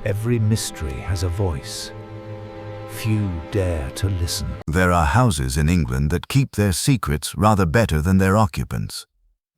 Every mystery has a voice. Few dare to listen. There are houses in England that keep their secrets rather better than their occupants.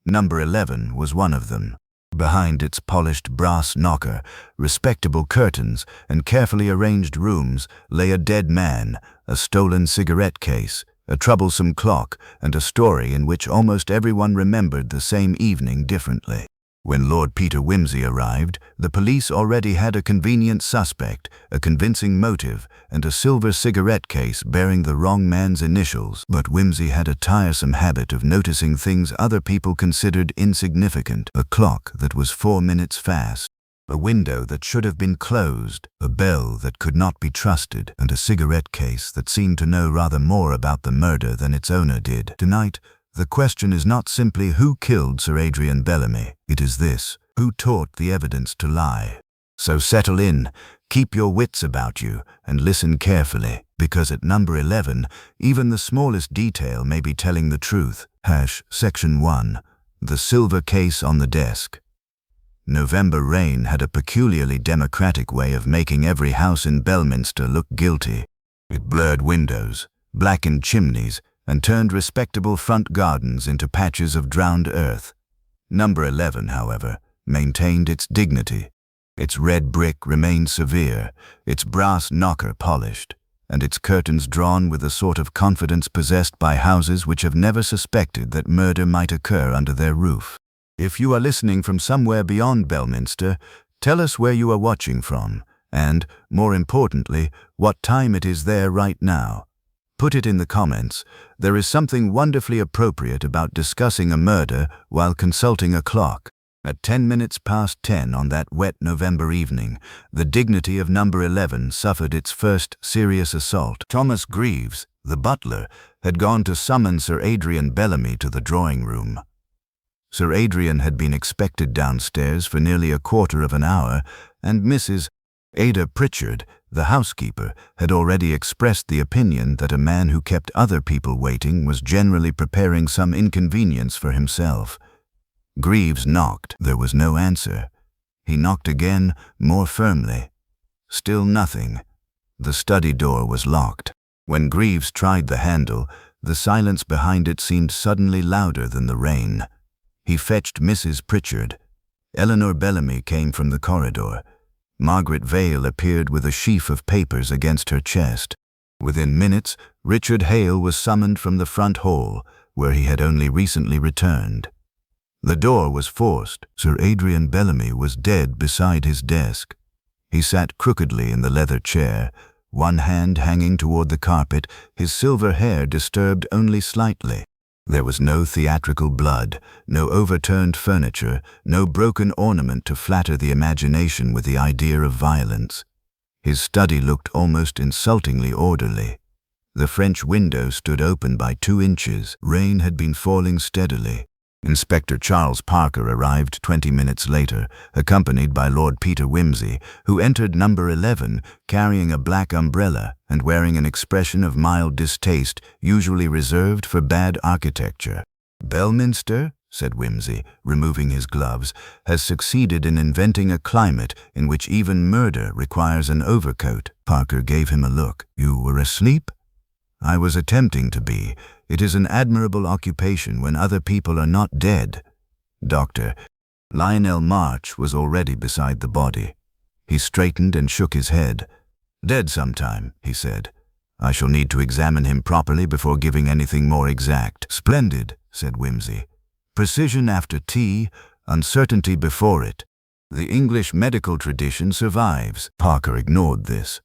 Number 11 was one of them. Behind its polished brass knocker, respectable curtains, and carefully arranged rooms lay a dead man, a stolen cigarette case, a troublesome clock, and a story in which almost everyone remembered the same evening differently. When Lord Peter Wimsey arrived, the police already had a convenient suspect, a convincing motive, and a silver cigarette case bearing the wrong man's initials. But Wimsey had a tiresome habit of noticing things other people considered insignificant: a clock that was 4 minutes fast, a window that should have been closed, a bell that could not be trusted, and a cigarette case that seemed to know rather more about the murder than its owner did. Tonight, the question is not simply who killed Sir Adrian Bellamy. It is this: who taught the evidence to lie? So settle in, keep your wits about you, and listen carefully, because at number 11, even the smallest detail may be telling the truth. Section 1. The silver case on the desk. November rain had a peculiarly democratic way of making every house in Belminster look guilty. It blurred windows, blackened chimneys, and turned respectable front gardens into patches of drowned earth. Number 11, however, maintained its dignity. Its red brick remained severe, its brass knocker polished, and its curtains drawn with the sort of confidence possessed by houses which have never suspected that murder might occur under their roof. If you are listening from somewhere beyond Belminster, tell us where you are watching from, and, more importantly, what time it is there right now. Put it in the comments. There is something wonderfully appropriate about discussing a murder while consulting a clock. At 10 minutes past 10 on that wet November evening, the dignity of number 11 suffered its first serious assault. Thomas Greaves, the butler, had gone to summon Sir Adrian Bellamy to the drawing room. Sir Adrian had been expected downstairs for nearly a quarter of an hour, and Mrs. Ada Pritchard, the housekeeper, had already expressed the opinion that a man who kept other people waiting was generally preparing some inconvenience for himself. Greaves knocked. There was no answer. He knocked again, more firmly. Still nothing. The study door was locked. When Greaves tried the handle, the silence behind it seemed suddenly louder than the rain. He fetched Mrs. Pritchard. Eleanor Bellamy came from the corridor. Margaret Vale appeared with a sheaf of papers against her chest. Within minutes, Richard Hale was summoned from the front hall, where he had only recently returned. The door was forced. Sir Adrian Bellamy was dead beside his desk. He sat crookedly in the leather chair, one hand hanging toward the carpet, his silver hair disturbed only slightly. There was no theatrical blood, no overturned furniture, no broken ornament to flatter the imagination with the idea of violence. His study looked almost insultingly orderly. The French window stood open by 2 inches. Rain had been falling steadily. Inspector Charles Parker arrived 20 minutes later, accompanied by Lord Peter Wimsey, who entered number 11 carrying a black umbrella and wearing an expression of mild distaste usually reserved for bad architecture. "Belminster," said Wimsey, removing his gloves, "has succeeded in inventing a climate in which even murder requires an overcoat." Parker gave him a look. "You were asleep?" "I was attempting to be. It is an admirable occupation when other people are not dead." Dr. Lionel March was already beside the body. He straightened and shook his head. "Dead sometime," he said. "I shall need to examine him properly before giving anything more exact." "Splendid," said Wimsey. "Precision after tea, uncertainty before it. The English medical tradition survives." Parker ignored this.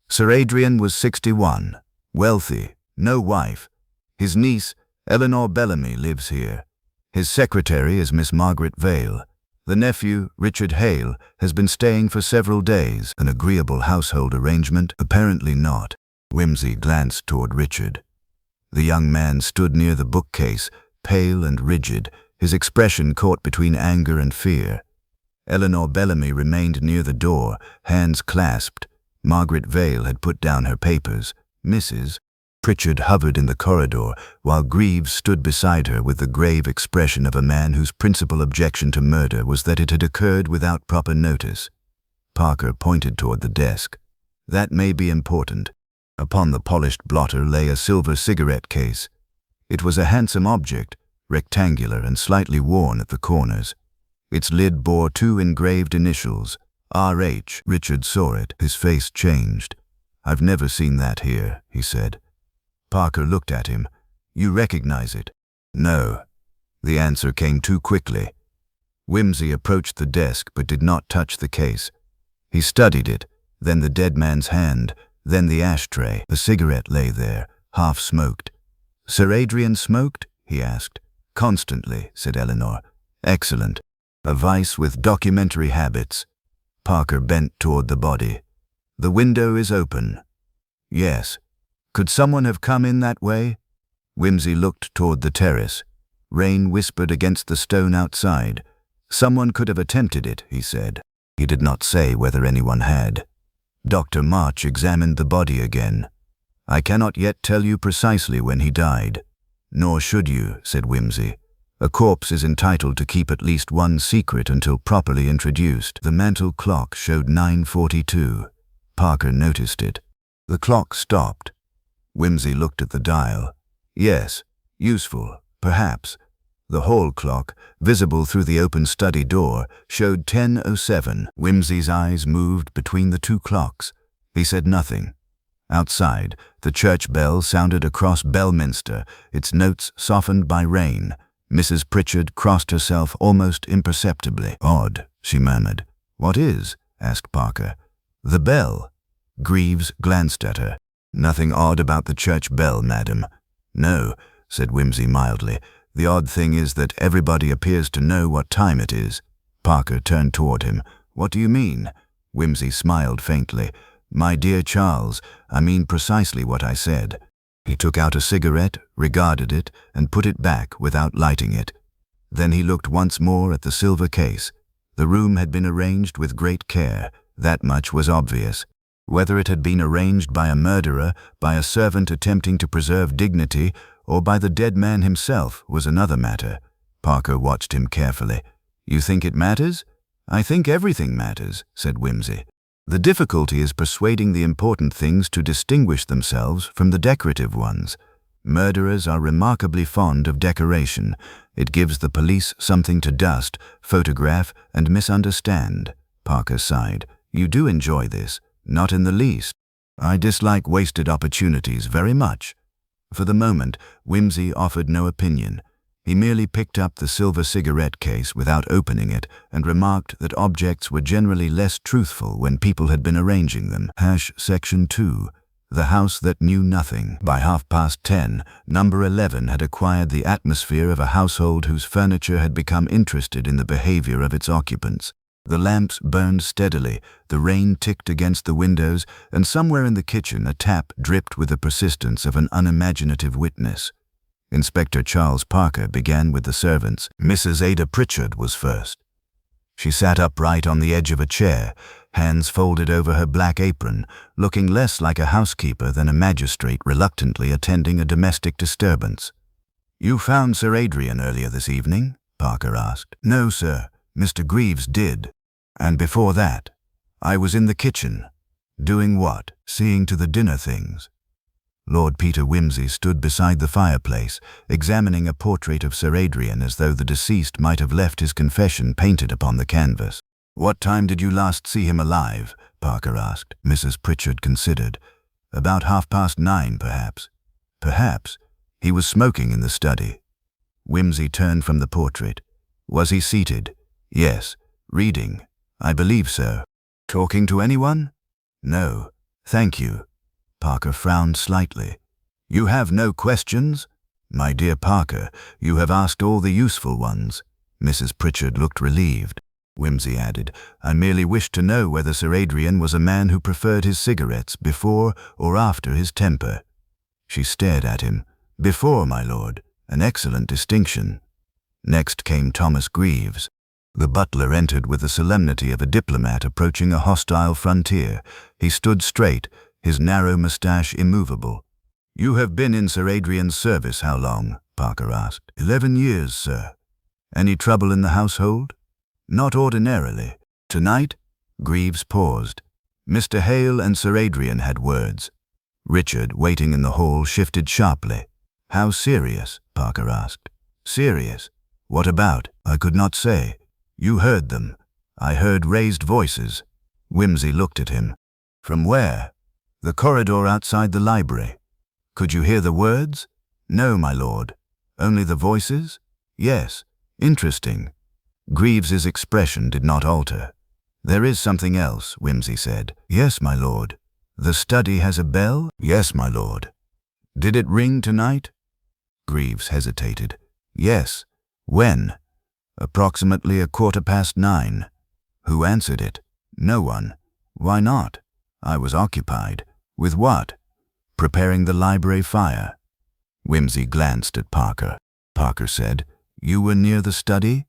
Sir Adrian was 61, wealthy, no wife. His niece, Eleanor Bellamy, lives here. His secretary is Miss Margaret Vale. The nephew, Richard Hale, has been staying for several days. An agreeable household arrangement? Apparently not. Wimsey glanced toward Richard. The young man stood near the bookcase, pale and rigid, his expression caught between anger and fear. Eleanor Bellamy remained near the door, hands clasped. Margaret Vale had put down her papers. Mrs. Pritchard hovered in the corridor, while Greaves stood beside her with the grave expression of a man whose principal objection to murder was that it had occurred without proper notice. Parker pointed toward the desk. That may be important. Upon the polished blotter lay a silver cigarette case. It was a handsome object, rectangular and slightly worn at the corners. Its lid bore 2 engraved initials, R.H. Richard saw it. His face changed. "I've never seen that here," he said. Parker looked at him. "You recognize it?" "No." The answer came too quickly. Wimsey approached the desk but did not touch the case. He studied it, then the dead man's hand, then the ashtray. A cigarette lay there, half-smoked. "Sir Adrian smoked?" he asked. "Constantly," said Eleanor. "Excellent. A vice with documentary habits." Parker bent toward the body. "The window is open." "Yes." "Could someone have come in that way?" Wimsey looked toward the terrace. Rain whispered against the stone outside. "Someone could have attempted it," he said. He did not say whether anyone had. Dr. March examined the body again. "I cannot yet tell you precisely when he died." "Nor should you," said Wimsey. "A corpse is entitled to keep at least one secret until properly introduced." The mantel clock showed 9:42. Parker noticed it. The clock stopped. Wimsey looked at the dial. "Yes, useful, perhaps." The hall clock, visible through the open study door, showed 10:07. Wimsey's eyes moved between the 2 clocks. He said nothing. Outside, the church bell sounded across Belminster, its notes softened by rain. Mrs. Pritchard crossed herself almost imperceptibly. "Odd," she murmured. "What is?" asked Parker. "The bell." Greaves glanced at her. "Nothing odd about the church bell, madam." "No," said Wimsey mildly. "The odd thing is that everybody appears to know what time it is." Parker turned toward him. "What do you mean?" Wimsey smiled faintly. "My dear Charles, I mean precisely what I said." He took out a cigarette, regarded it, and put it back without lighting it. Then he looked once more at the silver case. The room had been arranged with great care. That much was obvious. Whether it had been arranged by a murderer, by a servant attempting to preserve dignity, or by the dead man himself was another matter. Parker watched him carefully. "You think it matters?" "I think everything matters," said Wimsey. "The difficulty is persuading the important things to distinguish themselves from the decorative ones. Murderers are remarkably fond of decoration. It gives the police something to dust, photograph, and misunderstand." Parker sighed. "You do enjoy this?" "Not in the least. I dislike wasted opportunities very much." For the moment, Wimsey offered no opinion. He merely picked up the silver cigarette case without opening it and remarked that objects were generally less truthful when people had been arranging them. Section 2. The House That Knew Nothing. By 10:30, number 11 had acquired the atmosphere of a household whose furniture had become interested in the behavior of its occupants. The lamps burned steadily, the rain ticked against the windows, and somewhere in the kitchen a tap dripped with the persistence of an unimaginative witness. Inspector Charles Parker began with the servants. Mrs. Ada Pritchard was first. She sat upright on the edge of a chair, hands folded over her black apron, looking less like a housekeeper than a magistrate reluctantly attending a domestic disturbance. "You found Sir Adrian earlier this evening?" Parker asked. "No, sir. Mr. Greaves did. And before that, I was in the kitchen." "Doing what?" "Seeing to the dinner things." Lord Peter Wimsey stood beside the fireplace, examining a portrait of Sir Adrian as though the deceased might have left his confession painted upon the canvas. "What time did you last see him alive?" Parker asked. Mrs. Pritchard considered. "About 9:30, perhaps." "Perhaps. He was smoking in the study." Wimsey turned from the portrait. "Was he seated?" "Yes." "Reading?" "I believe so." "Talking to anyone?" "No." "Thank you." Parker frowned slightly. "You have no questions?" "My dear Parker, you have asked all the useful ones." Mrs. Pritchard looked relieved. Wimsey added, "I merely wished to know whether Sir Adrian was a man who preferred his cigarettes before or after his temper." She stared at him. "Before, my lord. An excellent distinction." Next came Thomas Greaves. The butler entered with the solemnity of a diplomat approaching a hostile frontier. He stood straight, his narrow moustache immovable. "You have been in Sir Adrian's service how long?" Parker asked. 11 years, sir." "Any trouble in the household?" "Not ordinarily." "Tonight?" Greaves paused. Mr. Hale and Sir Adrian had words. Richard, waiting in the hall, shifted sharply. "How serious?" Parker asked. "Serious? What about?" "I could not say. You heard them. I heard raised voices." Wimsey looked at him. "From where?" "The corridor outside the library." "Could you hear the words?" "No, my lord." "Only the voices?" "Yes." "Interesting." Greaves's expression did not alter. "There is something else," Wimsey said. "Yes, my lord." "The study has a bell?" "Yes, my lord." "Did it ring tonight?" Greaves hesitated. "Yes." "When?" "Approximately 9:15. "Who answered it?" "No one." "Why not?" "I was occupied." "With what?" "Preparing the library fire." Wimsey glanced at Parker. Parker said, "You were near the study?"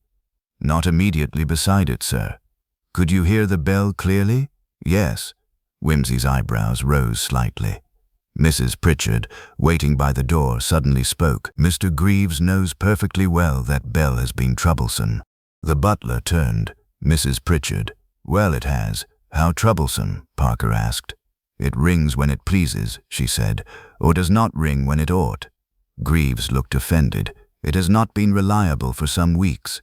"Not immediately beside it, sir." "Could you hear the bell clearly?" "Yes." Wimsey's eyebrows rose slightly. Mrs. Pritchard, waiting by the door, suddenly spoke. "Mr. Greaves knows perfectly well that bell has been troublesome." The butler turned. "Mrs. Pritchard." "Well, it has. How troublesome?" Parker asked. "It rings when it pleases," she said, "or does not ring when it ought." Greaves looked offended. "It has not been reliable for some weeks."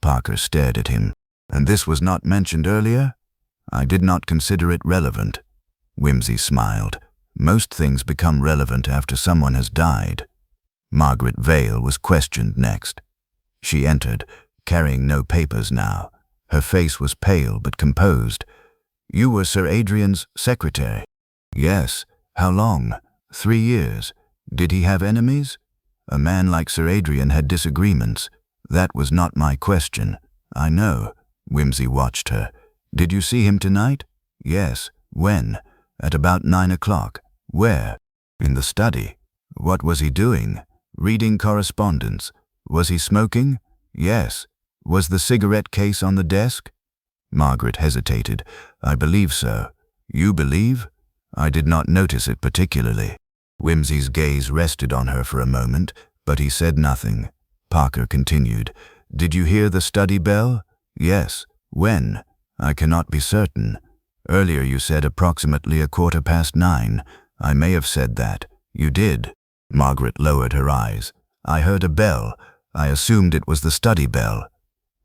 Parker stared at him. "And this was not mentioned earlier?" "I did not consider it relevant." Wimsey smiled. "Most things become relevant after someone has died." Margaret Vale was questioned next. She entered, carrying no papers now. Her face was pale but composed. "You were Sir Adrian's secretary?" "Yes." "How long?" 3 years. "Did he have enemies?" "A man like Sir Adrian had disagreements." "That was not my question." "I know." Wimsey watched her. "Did you see him tonight?" "Yes." "When?" "At about 9 o'clock." "Where?" "In the study." "What was he doing?" "Reading correspondence." "Was he smoking?" "Yes." "Was the cigarette case on the desk?" Margaret hesitated. "I believe so." "You believe?" "I did not notice it particularly." Wimsey's gaze rested on her for a moment, but he said nothing. Parker continued. "Did you hear the study bell?" "Yes." "When?" "I cannot be certain." "Earlier you said approximately 9:15. I may have said that." "You did." Margaret lowered her eyes. "I heard a bell. I assumed it was the study bell."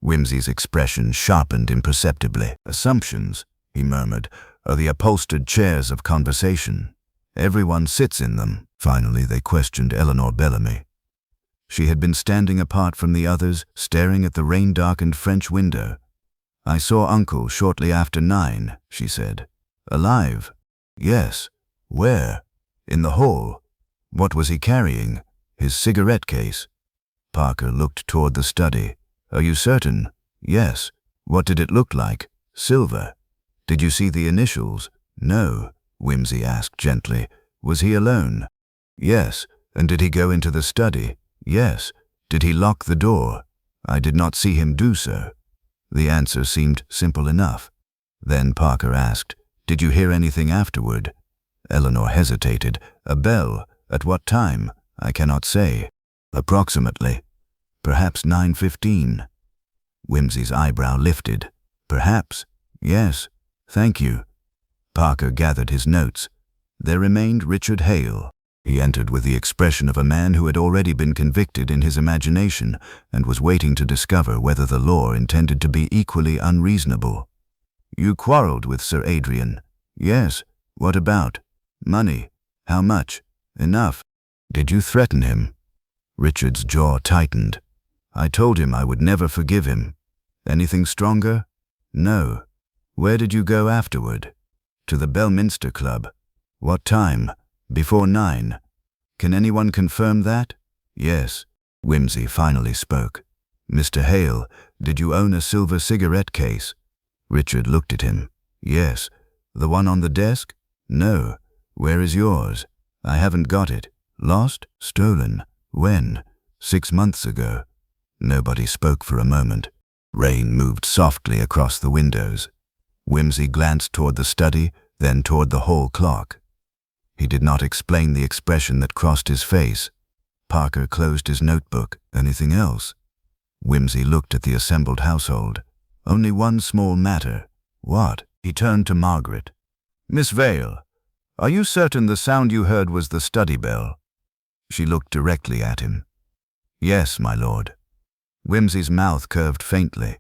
Wimsey's expression sharpened imperceptibly. "Assumptions," he murmured, "are the upholstered chairs of conversation. Everyone sits in them." Finally they questioned Eleanor Bellamy. She had been standing apart from the others, staring at the rain-darkened French window. "I saw Uncle shortly after 9, she said. "Alive?" "Yes." "Where?" "In the hall." "What was he carrying?" "His cigarette case." Parker looked toward the study. "Are you certain?" "Yes." "What did it look like?" "Silver." "Did you see the initials?" "No." Wimsey asked gently. "Was he alone?" "Yes." "And did he go into the study?" "Yes." "Did he lock the door?" "I did not see him do so." The answer seemed simple enough. Then Parker asked, "Did you hear anything afterward?" Eleanor hesitated. "A bell. At what time?" "I cannot say." "Approximately." "Perhaps 9:15. Wimsey's eyebrow lifted. "Perhaps." "Yes." "Thank you." Parker gathered his notes. There remained Richard Hale. He entered with the expression of a man who had already been convicted in his imagination and was waiting to discover whether the law intended to be equally unreasonable. "You quarreled with Sir Adrian?" "Yes." "What about?" "Money." "How much?" "Enough." "Did you threaten him?" Richard's jaw tightened. "I told him I would never forgive him." "Anything stronger?" "No." "Where did you go afterward?" "To the Belminster Club." "What time?" "Before 9. "Can anyone confirm that?" "Yes." Wimsey finally spoke. "Mr. Hale, did you own a silver cigarette case?" Richard looked at him. "Yes." "The one on the desk?" "No." "Where is yours?" "I haven't got it." "Lost?" "Stolen." "When?" 6 months ago." Nobody spoke for a moment. Rain moved softly across the windows. Wimsey glanced toward the study, then toward the hall clock. He did not explain the expression that crossed his face. Parker closed his notebook. "Anything else?" Wimsey looked at the assembled household. "Only one small matter." "What?" He turned to Margaret. "Miss Vale, are you certain the sound you heard was the study bell?" She looked directly at him. "Yes, my lord." Wimsey's mouth curved faintly.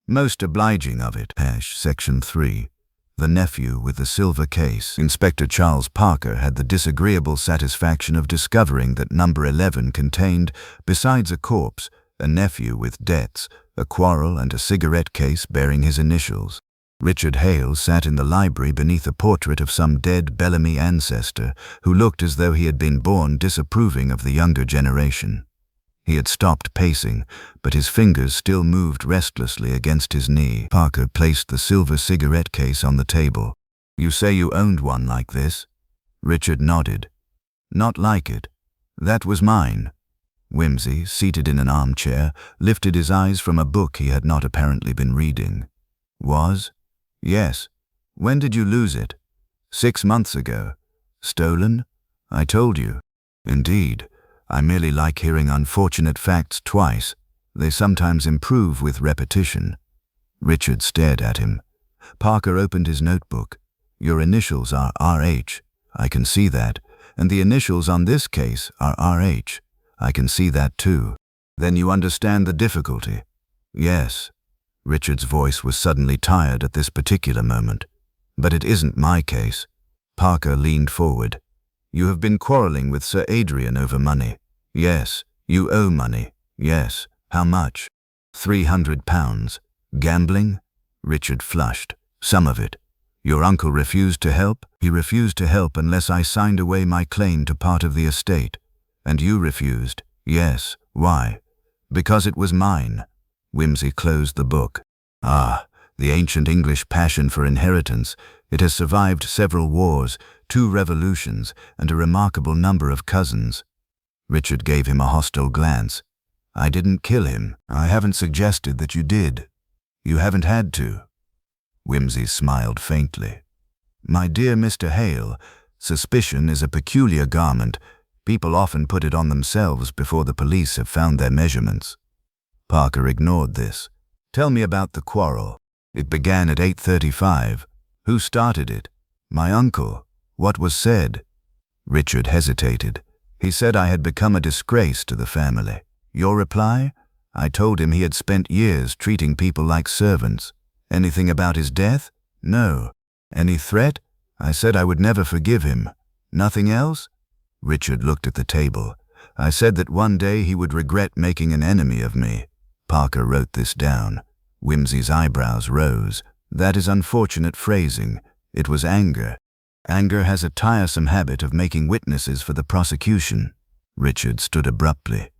"Most obliging of it." Section 3. The nephew with the silver case. Inspector Charles Parker had the disagreeable satisfaction of discovering that number 11 contained, besides a corpse, a nephew with debts, a quarrel, and a cigarette case bearing his initials. Richard Hale sat in the library beneath a portrait of some dead Bellamy ancestor who looked as though he had been born disapproving of the younger generation. He had stopped pacing, but his fingers still moved restlessly against his knee. Parker placed the silver cigarette case on the table. "You say you owned one like this?" Richard nodded. "Not like it. That was mine." Wimsey, seated in an armchair, lifted his eyes from a book he had not apparently been reading. "Was?" "Yes. When did you lose it?" 6 months ago. "Stolen?" "I told you." "Indeed. I merely like hearing unfortunate facts twice. They sometimes improve with repetition." Richard stared at him. Parker opened his notebook. "Your initials are R.H. I can see that. And the initials on this case are R.H. I can see that too. Then you understand the difficulty?" "Yes." Richard's voice was suddenly tired at this particular moment. "But it isn't my case." Parker leaned forward. "You have been quarreling with Sir Adrian over money." "Yes." "You owe money." "Yes." "How much?" £300. "Gambling?" Richard flushed. "Some of it." "Your uncle refused to help?" "He refused to help unless I signed away my claim to part of the estate." "And you refused?" "Yes." "Why?" "Because it was mine." Wimsey closed the book. "Ah, the ancient English passion for inheritance. It has survived several wars, 2 revolutions, and a remarkable number of cousins." Richard gave him a hostile glance. "I didn't kill him. I haven't suggested that you did. You haven't had to." Wimsey smiled faintly. "My dear Mr. Hale, suspicion is a peculiar garment. People often put it on themselves before the police have found their measurements." Parker ignored this. "Tell me about the quarrel." "It began at 8:35. "Who started it?" "My uncle." "What was said?" Richard hesitated. "He said I had become a disgrace to the family." "Your reply?" "I told him he had spent years treating people like servants." "Anything about his death?" "No." "Any threat?" "I said I would never forgive him." "Nothing else?" Richard looked at the table. "I said that one day he would regret making an enemy of me." Parker wrote this down. Wimsey's eyebrows rose. "That is unfortunate phrasing. It was anger. Anger has a tiresome habit of making witnesses for the prosecution." Richard stood abruptly.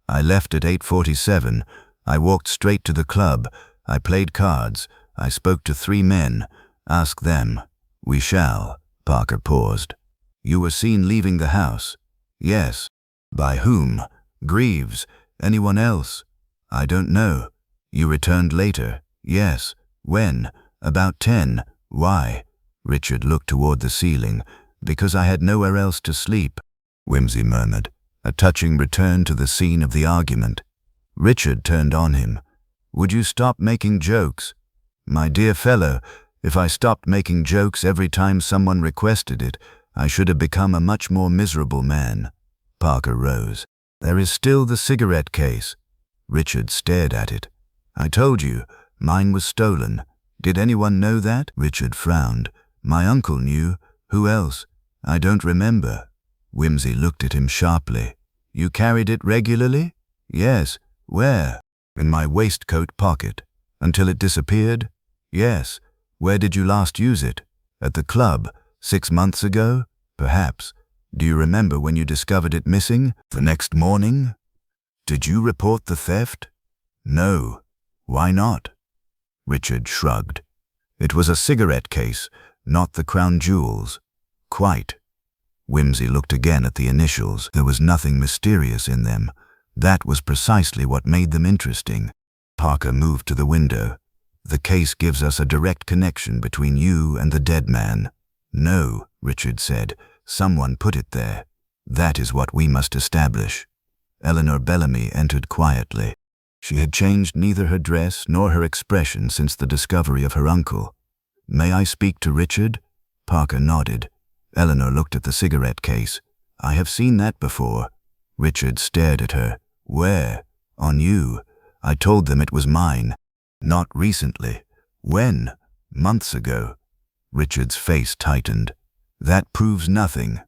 "I left at 8:47. I walked straight to the club. I played cards. I spoke to 3 men. Ask them." "We shall." Parker paused. "You were seen leaving the house?" "Yes." "By whom?" "Greaves. Anyone else?" "I don't know." "You returned later?" "Yes." "When?" "About 10. "Why?" Richard looked toward the ceiling. "Because I had nowhere else to sleep," Wimsey murmured. A touching return to the scene of the argument. Richard turned on him. "Would you stop making jokes?" "My dear fellow, if I stopped making jokes every time someone requested it, I should have become a much more miserable man." Parker rose. "There is still the cigarette case." Richard stared at it. "I told you, mine was stolen. Did anyone know that?" Richard frowned. "My uncle knew. Who else?" "I don't remember." Wimsey looked at him sharply. "You carried it regularly?" "Yes." "Where?" "In my waistcoat pocket." "Until it disappeared?" "Yes." "Where did you last use it?" "At the club. 6 months ago?" "Perhaps." "Do you remember when you discovered it missing?" "The next morning." "Did you report the theft?" "No." "Why not?" Richard shrugged. "It was a cigarette case, not the crown jewels." "Quite." Wimsey looked again at the initials. There was nothing mysterious in them. That was precisely what made them interesting. Parker moved to the window. "The case gives us a direct connection between you and the dead man." "No," Richard said. "Someone put it there. That is what we must establish." Eleanor Bellamy entered quietly. She had changed neither her dress nor her expression since the discovery of her uncle. "May I speak to Richard?" Parker nodded. Eleanor looked at the cigarette case. "I have seen that before." Richard stared at her. "Where?" "On you. I told them it was mine." "Not recently." "When?" "Months ago." Richard's face tightened. "That proves nothing."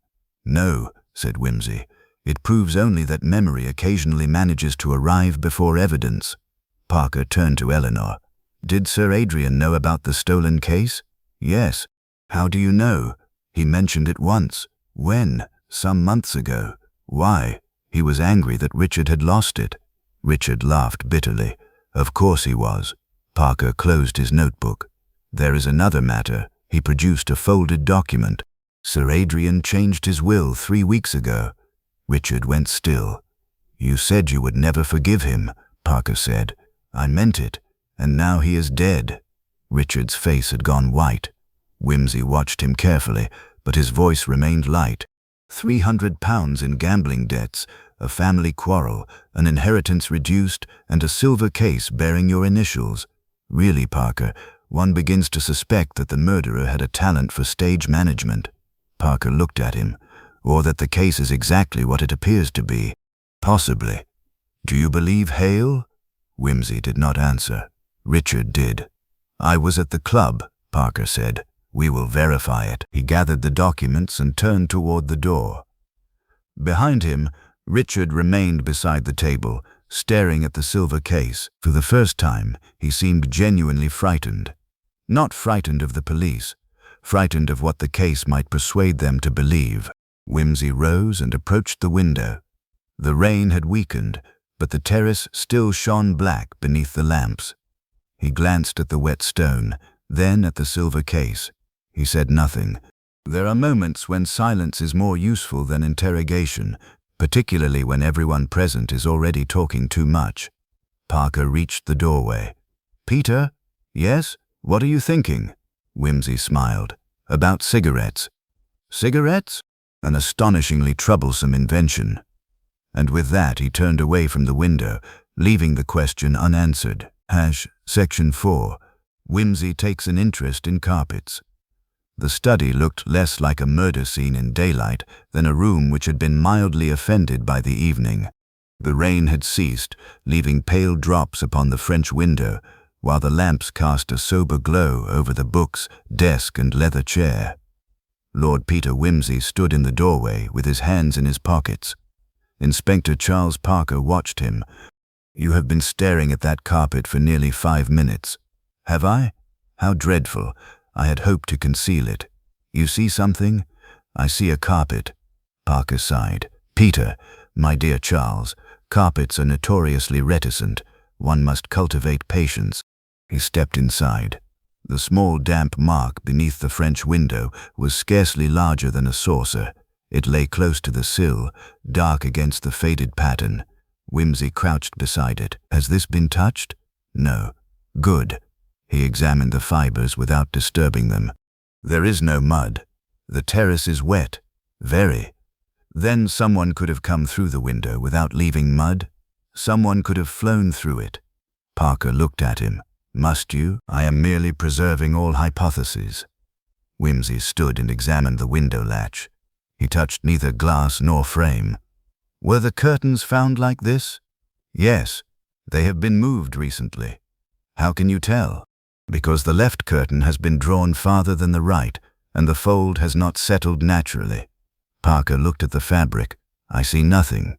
"No," said Wimsey. "It proves only that memory occasionally manages to arrive before evidence." Parker turned to Eleanor. "Did Sir Adrian know about the stolen case?" "Yes." "How do you know?" "He mentioned it once." "When?" "Some months ago." "Why?" "He was angry that Richard had lost it." Richard laughed bitterly. "Of course he was." Parker closed his notebook. "There is another matter." He produced a folded document. "Sir Adrian changed his will 3 weeks ago." Richard went still. "You said you would never forgive him," Parker said. "I meant it. And now he is dead." Richard's face had gone white. Wimsey watched him carefully, but his voice remained light. £300 in gambling debts, a family quarrel, an inheritance reduced, and a silver case bearing your initials. Really, Parker, one begins to suspect that the murderer had a talent for stage management." Parker looked at him. "Or that the case is exactly what it appears to be." "Possibly." "Do you believe Hale?" Wimsey did not answer. Richard did. "I was at the club," Parker said. "We will verify it." He gathered the documents and turned toward the door. Behind him, Richard remained beside the table, staring at the silver case. For the first time, he seemed genuinely frightened. Not frightened of the police, frightened of what the case might persuade them to believe. Wimsey rose and approached the window. The rain had weakened, but the terrace still shone black beneath the lamps. He glanced at the wet stone, then at the silver case. He said nothing. There are moments when silence is more useful than interrogation, particularly when everyone present is already talking too much. Parker reached the doorway. "Peter?" "Yes? What are you thinking?" Wimsey smiled. "About cigarettes." "Cigarettes?" An astonishingly troublesome invention. And with that he turned away from the window, leaving the question unanswered. Section 4. Wimsey takes an interest in carpets. The study looked less like a murder scene in daylight than a room which had been mildly offended by the evening. The rain had ceased, leaving pale drops upon the French window, while the lamps cast a sober glow over the books, desk, and leather chair. Lord Peter Wimsey stood in the doorway with his hands in his pockets. Inspector Charles Parker watched him. "You have been staring at that carpet for nearly 5 minutes." "Have I? How dreadful. I had hoped to conceal it. You see something?" "I see a carpet." Parker sighed. "Peter, my dear Charles, carpets are notoriously reticent. One must cultivate patience." He stepped inside. The small damp mark beneath the French window was scarcely larger than a saucer. It lay close to the sill, dark against the faded pattern. Wimsey crouched beside it. "Has this been touched?" "No." "Good." He examined the fibers without disturbing them. "There is no mud. The terrace is wet." "Very." "Then someone could have come through the window without leaving mud?" "Someone could have flown through it." Parker looked at him. "Must you?" "I am merely preserving all hypotheses." Wimsey stood and examined the window latch. He touched neither glass nor frame. "Were the curtains found like this?" "Yes. They have been moved recently." "How can you tell?" "Because the left curtain has been drawn farther than the right, and the fold has not settled naturally." Parker looked at the fabric. "I see nothing."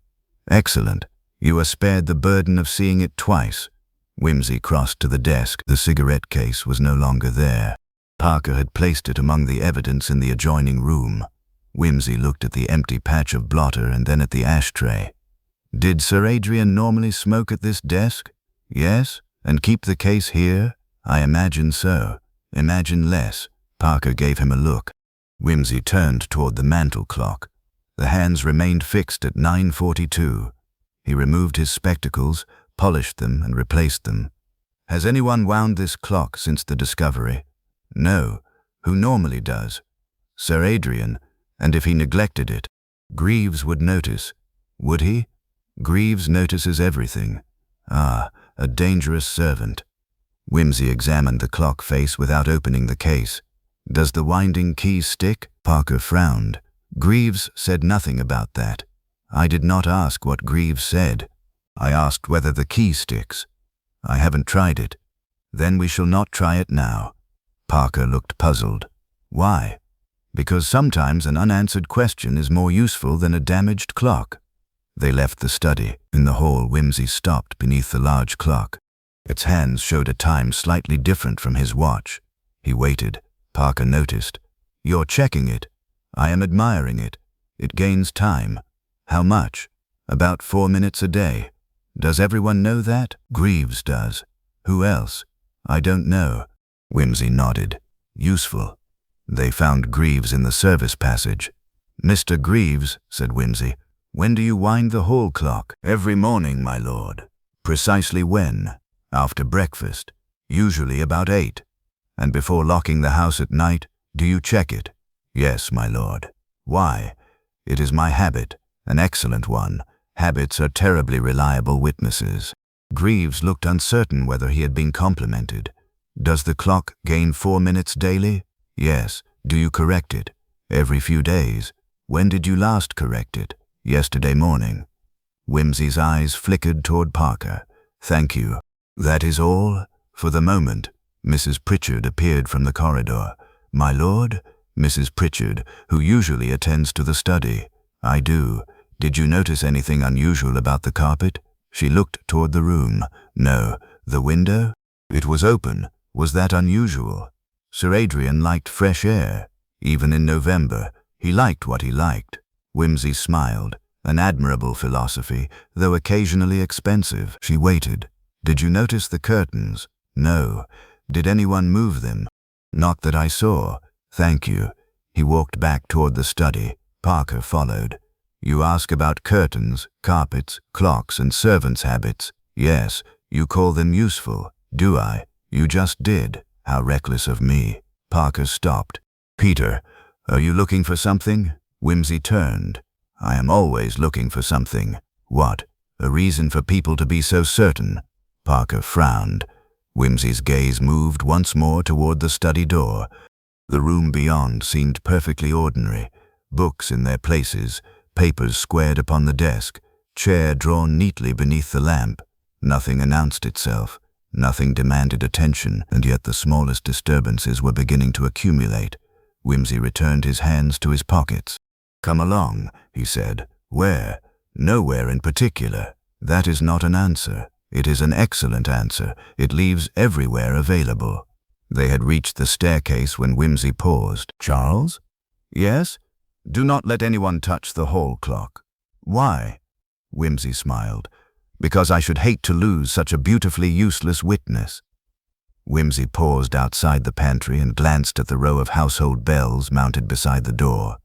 "Excellent. You are spared the burden of seeing it twice." Wimsey crossed to the desk. The cigarette case was no longer there. Parker had placed it among the evidence in the adjoining room. Wimsey looked at the empty patch of blotter and then at the ashtray. "Did Sir Adrian normally smoke at this desk?" "Yes." "And keep the case here?" "I imagine so." "Imagine less." Parker gave him a look. Wimsey turned toward the mantel clock. The hands remained fixed at 9:42. He removed his spectacles, polished them, and replaced them. "Has anyone wound this clock since the discovery?" "No." "Who normally does?" "Sir Adrian. And if he neglected it, Greaves would notice." "Would he?" "Greaves notices everything." "Ah, a dangerous servant." Wimsey examined the clock face without opening the case. Does the winding key stick? Parker frowned. Greaves said nothing about that. I did not ask what Greaves said. I asked whether the key sticks. I haven't tried it. Then we shall not try it now. Parker looked puzzled. Why? Because sometimes an unanswered question is more useful than a damaged clock. They left the study. In the hall, Wimsey stopped beneath the large clock. Its hands showed a time slightly different from his watch. He waited. Parker noticed. You're checking it. I am admiring it. It gains time. How much? About 4 minutes a day. Does everyone know that? Greaves does. Who else? I don't know. Wimsey nodded. Useful. They found Greaves in the service passage. Mr. Greaves, said Wimsey, when do you wind the hall clock? Every morning, my lord. Precisely when? After breakfast. Usually about 8. And before locking the house at night, do you check it? Yes, my lord. Why? It is my habit, an excellent one. Habits are terribly reliable witnesses. Greaves looked uncertain whether he had been complimented. Does the clock gain 4 minutes daily? Yes. Do you correct it? Every few days. When did you last correct it? Yesterday morning. Wimsey's eyes flickered toward Parker. Thank you. That is all? For the moment. Mrs. Pritchard appeared from the corridor. My lord? Mrs. Pritchard, who usually attends to the study. I do. Did you notice anything unusual about the carpet? She looked toward the room. No. The window? It was open. Was that unusual? Sir Adrian liked fresh air. Even in November, he liked what he liked. Wimsey smiled. An admirable philosophy, though occasionally expensive. She waited. Did you notice the curtains? No. Did anyone move them? Not that I saw. Thank you. He walked back toward the study. Parker followed. You ask about curtains, carpets, clocks, and servants' habits. Yes, you call them useful. Do I? You just did. How reckless of me. Parker stopped. Peter, are you looking for something? Wimsey turned. I am always looking for something. What? A reason for people to be so certain? Parker frowned. Wimsey's gaze moved once more toward the study door. The room beyond seemed perfectly ordinary. Books in their places, papers squared upon the desk, chair drawn neatly beneath the lamp. Nothing announced itself. Nothing demanded attention, and yet the smallest disturbances were beginning to accumulate. Wimsey returned his hands to his pockets. Come along, he said. Where? Nowhere in particular. That is not an answer. It is an excellent answer. It leaves everywhere available. They had reached the staircase when Wimsey paused. Charles? Yes? Do not let anyone touch the hall clock. Why? Wimsey smiled. Because I should hate to lose such a beautifully useless witness. Wimsey paused outside the pantry and glanced at the row of household bells mounted beside the door.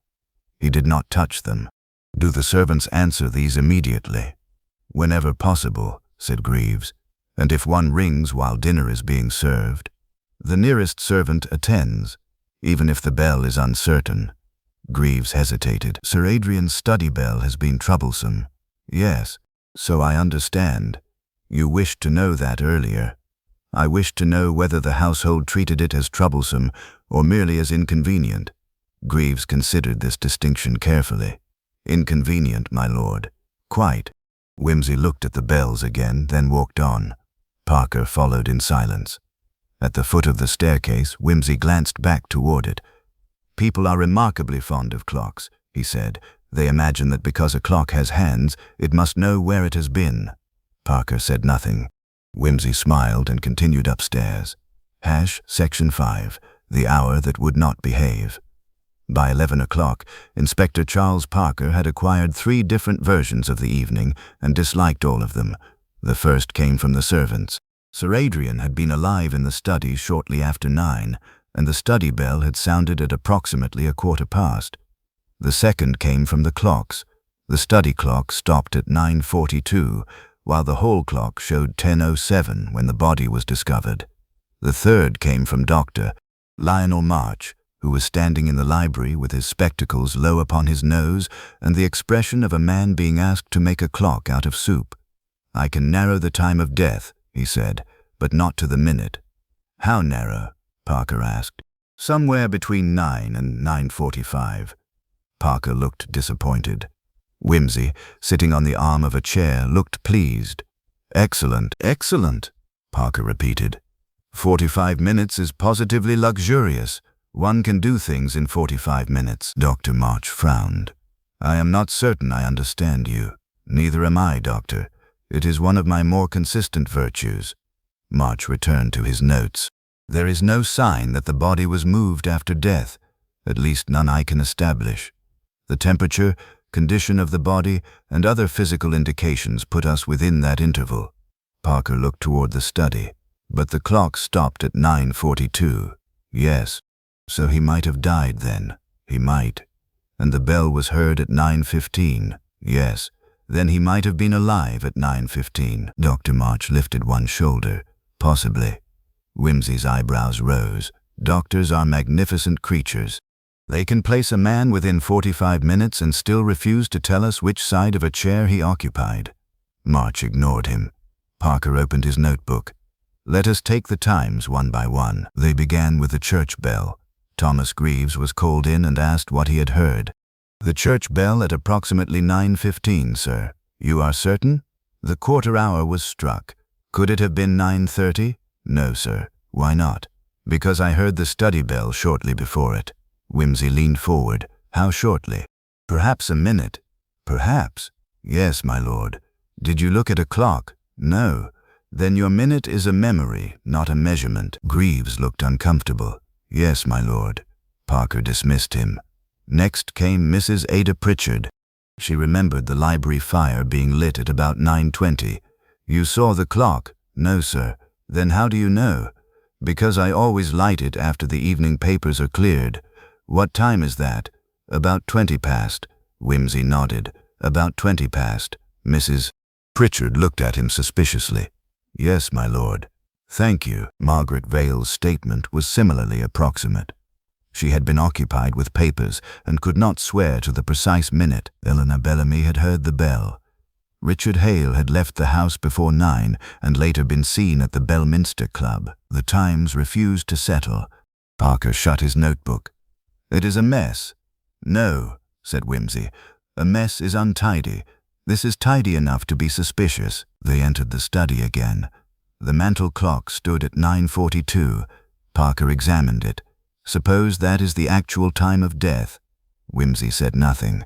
He did not touch them. Do the servants answer these immediately? Whenever possible, said Greaves, and if one rings while dinner is being served. The nearest servant attends, even if the bell is uncertain. Greaves hesitated. Sir Adrian's study bell has been troublesome. Yes, so I understand. You wished to know that earlier. I wished to know whether the household treated it as troublesome or merely as inconvenient. Greaves considered this distinction carefully. Inconvenient, my lord. Quite. Wimsey looked at the bells again, then walked on. Parker followed in silence. At the foot of the staircase, Wimsey glanced back toward it. People are remarkably fond of clocks, he said. They imagine that because a clock has hands, it must know where it has been. Parker said nothing. Wimsey smiled and continued upstairs. Section 5, the hour that would not behave. By 11 o'clock, Inspector Charles Parker had acquired 3 different versions of the evening and disliked all of them. The first came from the servants. Sir Adrian had been alive in the study shortly after 9, and the study bell had sounded at approximately 1/4 past. The second came from the clocks. The study clock stopped at 9:42, while the hall clock showed 10:07 when the body was discovered. The third came from Dr. Lionel March, who was standing in the library with his spectacles low upon his nose and the expression of a man being asked to make a clock out of soup. I can narrow the time of death, he said, but not to the minute. How narrow? Parker asked. Somewhere between 9 and 9:45. Parker looked disappointed. Wimsey, sitting on the arm of a chair, looked pleased. Excellent, excellent, Parker repeated. 45 minutes is positively luxurious. One can do things in 45 minutes. Dr. March frowned. I am not certain I understand you. Neither am I, Doctor. It is one of my more consistent virtues. March returned to his notes. There is no sign that the body was moved after death, at least none I can establish. The temperature, condition of the body, and other physical indications put us within that interval. Parker looked toward the study, but the clock stopped at 9:42. Yes, so he might have died then. He might. And the bell was heard at 9:15. Yes, then he might have been alive at 9:15. Dr. March lifted one shoulder. Possibly. Wimsey's eyebrows rose. Doctors are magnificent creatures. They can place a man within 45 minutes and still refuse to tell us which side of a chair he occupied. March ignored him. Parker opened his notebook. Let us take the times one by one. They began with the church bell. Thomas Greaves was called in and asked what he had heard. The church bell at approximately 9:15, sir. You are certain? The quarter hour was struck. Could it have been 9:30? No, sir. Why not? Because I heard the study bell shortly before it. Wimsey leaned forward. How shortly? Perhaps a minute. Perhaps? Yes, my lord. Did you look at a clock? No. Then your minute is a memory, not a measurement. Greaves looked uncomfortable. Yes, my lord. Parker dismissed him. Next came Mrs. Ada Pritchard. She remembered the library fire being lit at about 9:20. You saw the clock? No, sir. Then how do you know? Because I always light it after the evening papers are cleared. What time is that? About 20 past. Wimsey nodded. About 20 past. Mrs. Pritchard looked at him suspiciously. Yes, my lord. Thank you. Margaret Vale's statement was similarly approximate. She had been occupied with papers and could not swear to the precise minute. Eleanor Bellamy had heard the bell. Richard Hale had left the house before 9 and later been seen at the Belminster Club. The Times refused to settle. Parker shut his notebook. It is a mess. No, said Wimsey. A mess is untidy. This is tidy enough to be suspicious. They entered the study again. The mantel clock stood at 9:42. Parker examined it. Suppose that is the actual time of death. Wimsey said nothing.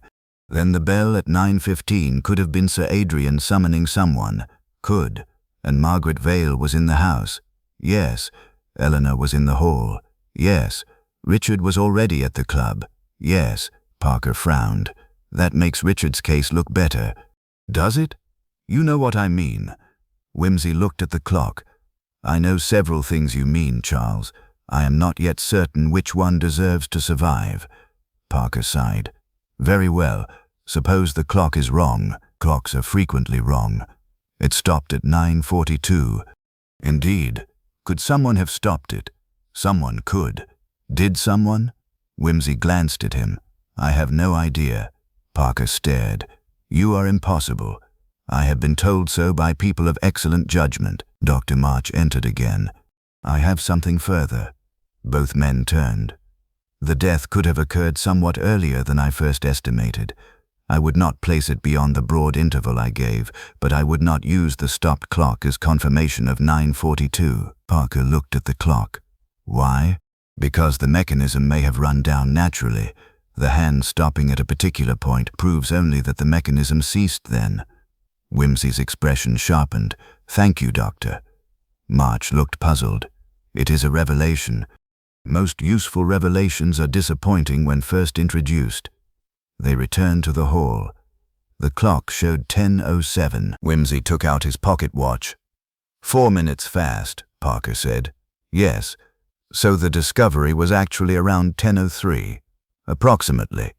Then the bell at 9:15 could have been Sir Adrian summoning someone. Could. And Margaret Vale was in the house. Yes. Eleanor was in the hall. Yes. Richard was already at the club. Yes. Parker frowned. That makes Richard's case look better. Does it? You know what I mean. Wimsey looked at the clock. I know several things you mean, Charles. I am not yet certain which one deserves to survive. Parker sighed. Very well. Suppose the clock is wrong. Clocks are frequently wrong. It stopped at 9:42. Indeed. Could someone have stopped it? Someone could. Did someone? Wimsey glanced at him. I have no idea. Parker stared. You are impossible. I have been told so by people of excellent judgment. Dr. March entered again. I have something further. Both men turned. The death could have occurred somewhat earlier than I first estimated. I would not place it beyond the broad interval I gave, but I would not use the stopped clock as confirmation of 9:42. Parker looked at the clock. Why? Because the mechanism may have run down naturally. The hand stopping at a particular point proves only that the mechanism ceased then. Wimsey's expression sharpened. Thank you, Doctor. March looked puzzled. It is a revelation. Most useful revelations are disappointing when first introduced. They returned to the hall. The clock showed 10:07. Wimsey took out his pocket watch. 4 minutes fast, Parker said. Yes, so the discovery was actually around 10:03, approximately.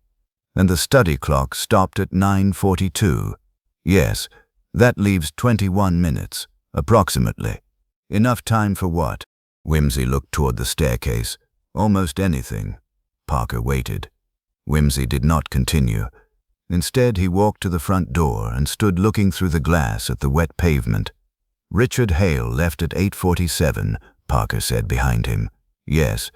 And the study clock stopped at 9:42. Yes, that leaves 21 minutes, approximately. Enough time for what? Wimsey looked toward the staircase. Almost anything. Parker waited. Wimsey did not continue. Instead, he walked to the front door and stood looking through the glass at the wet pavement. Richard Hale left at 8:47. Parker said behind him. Yes.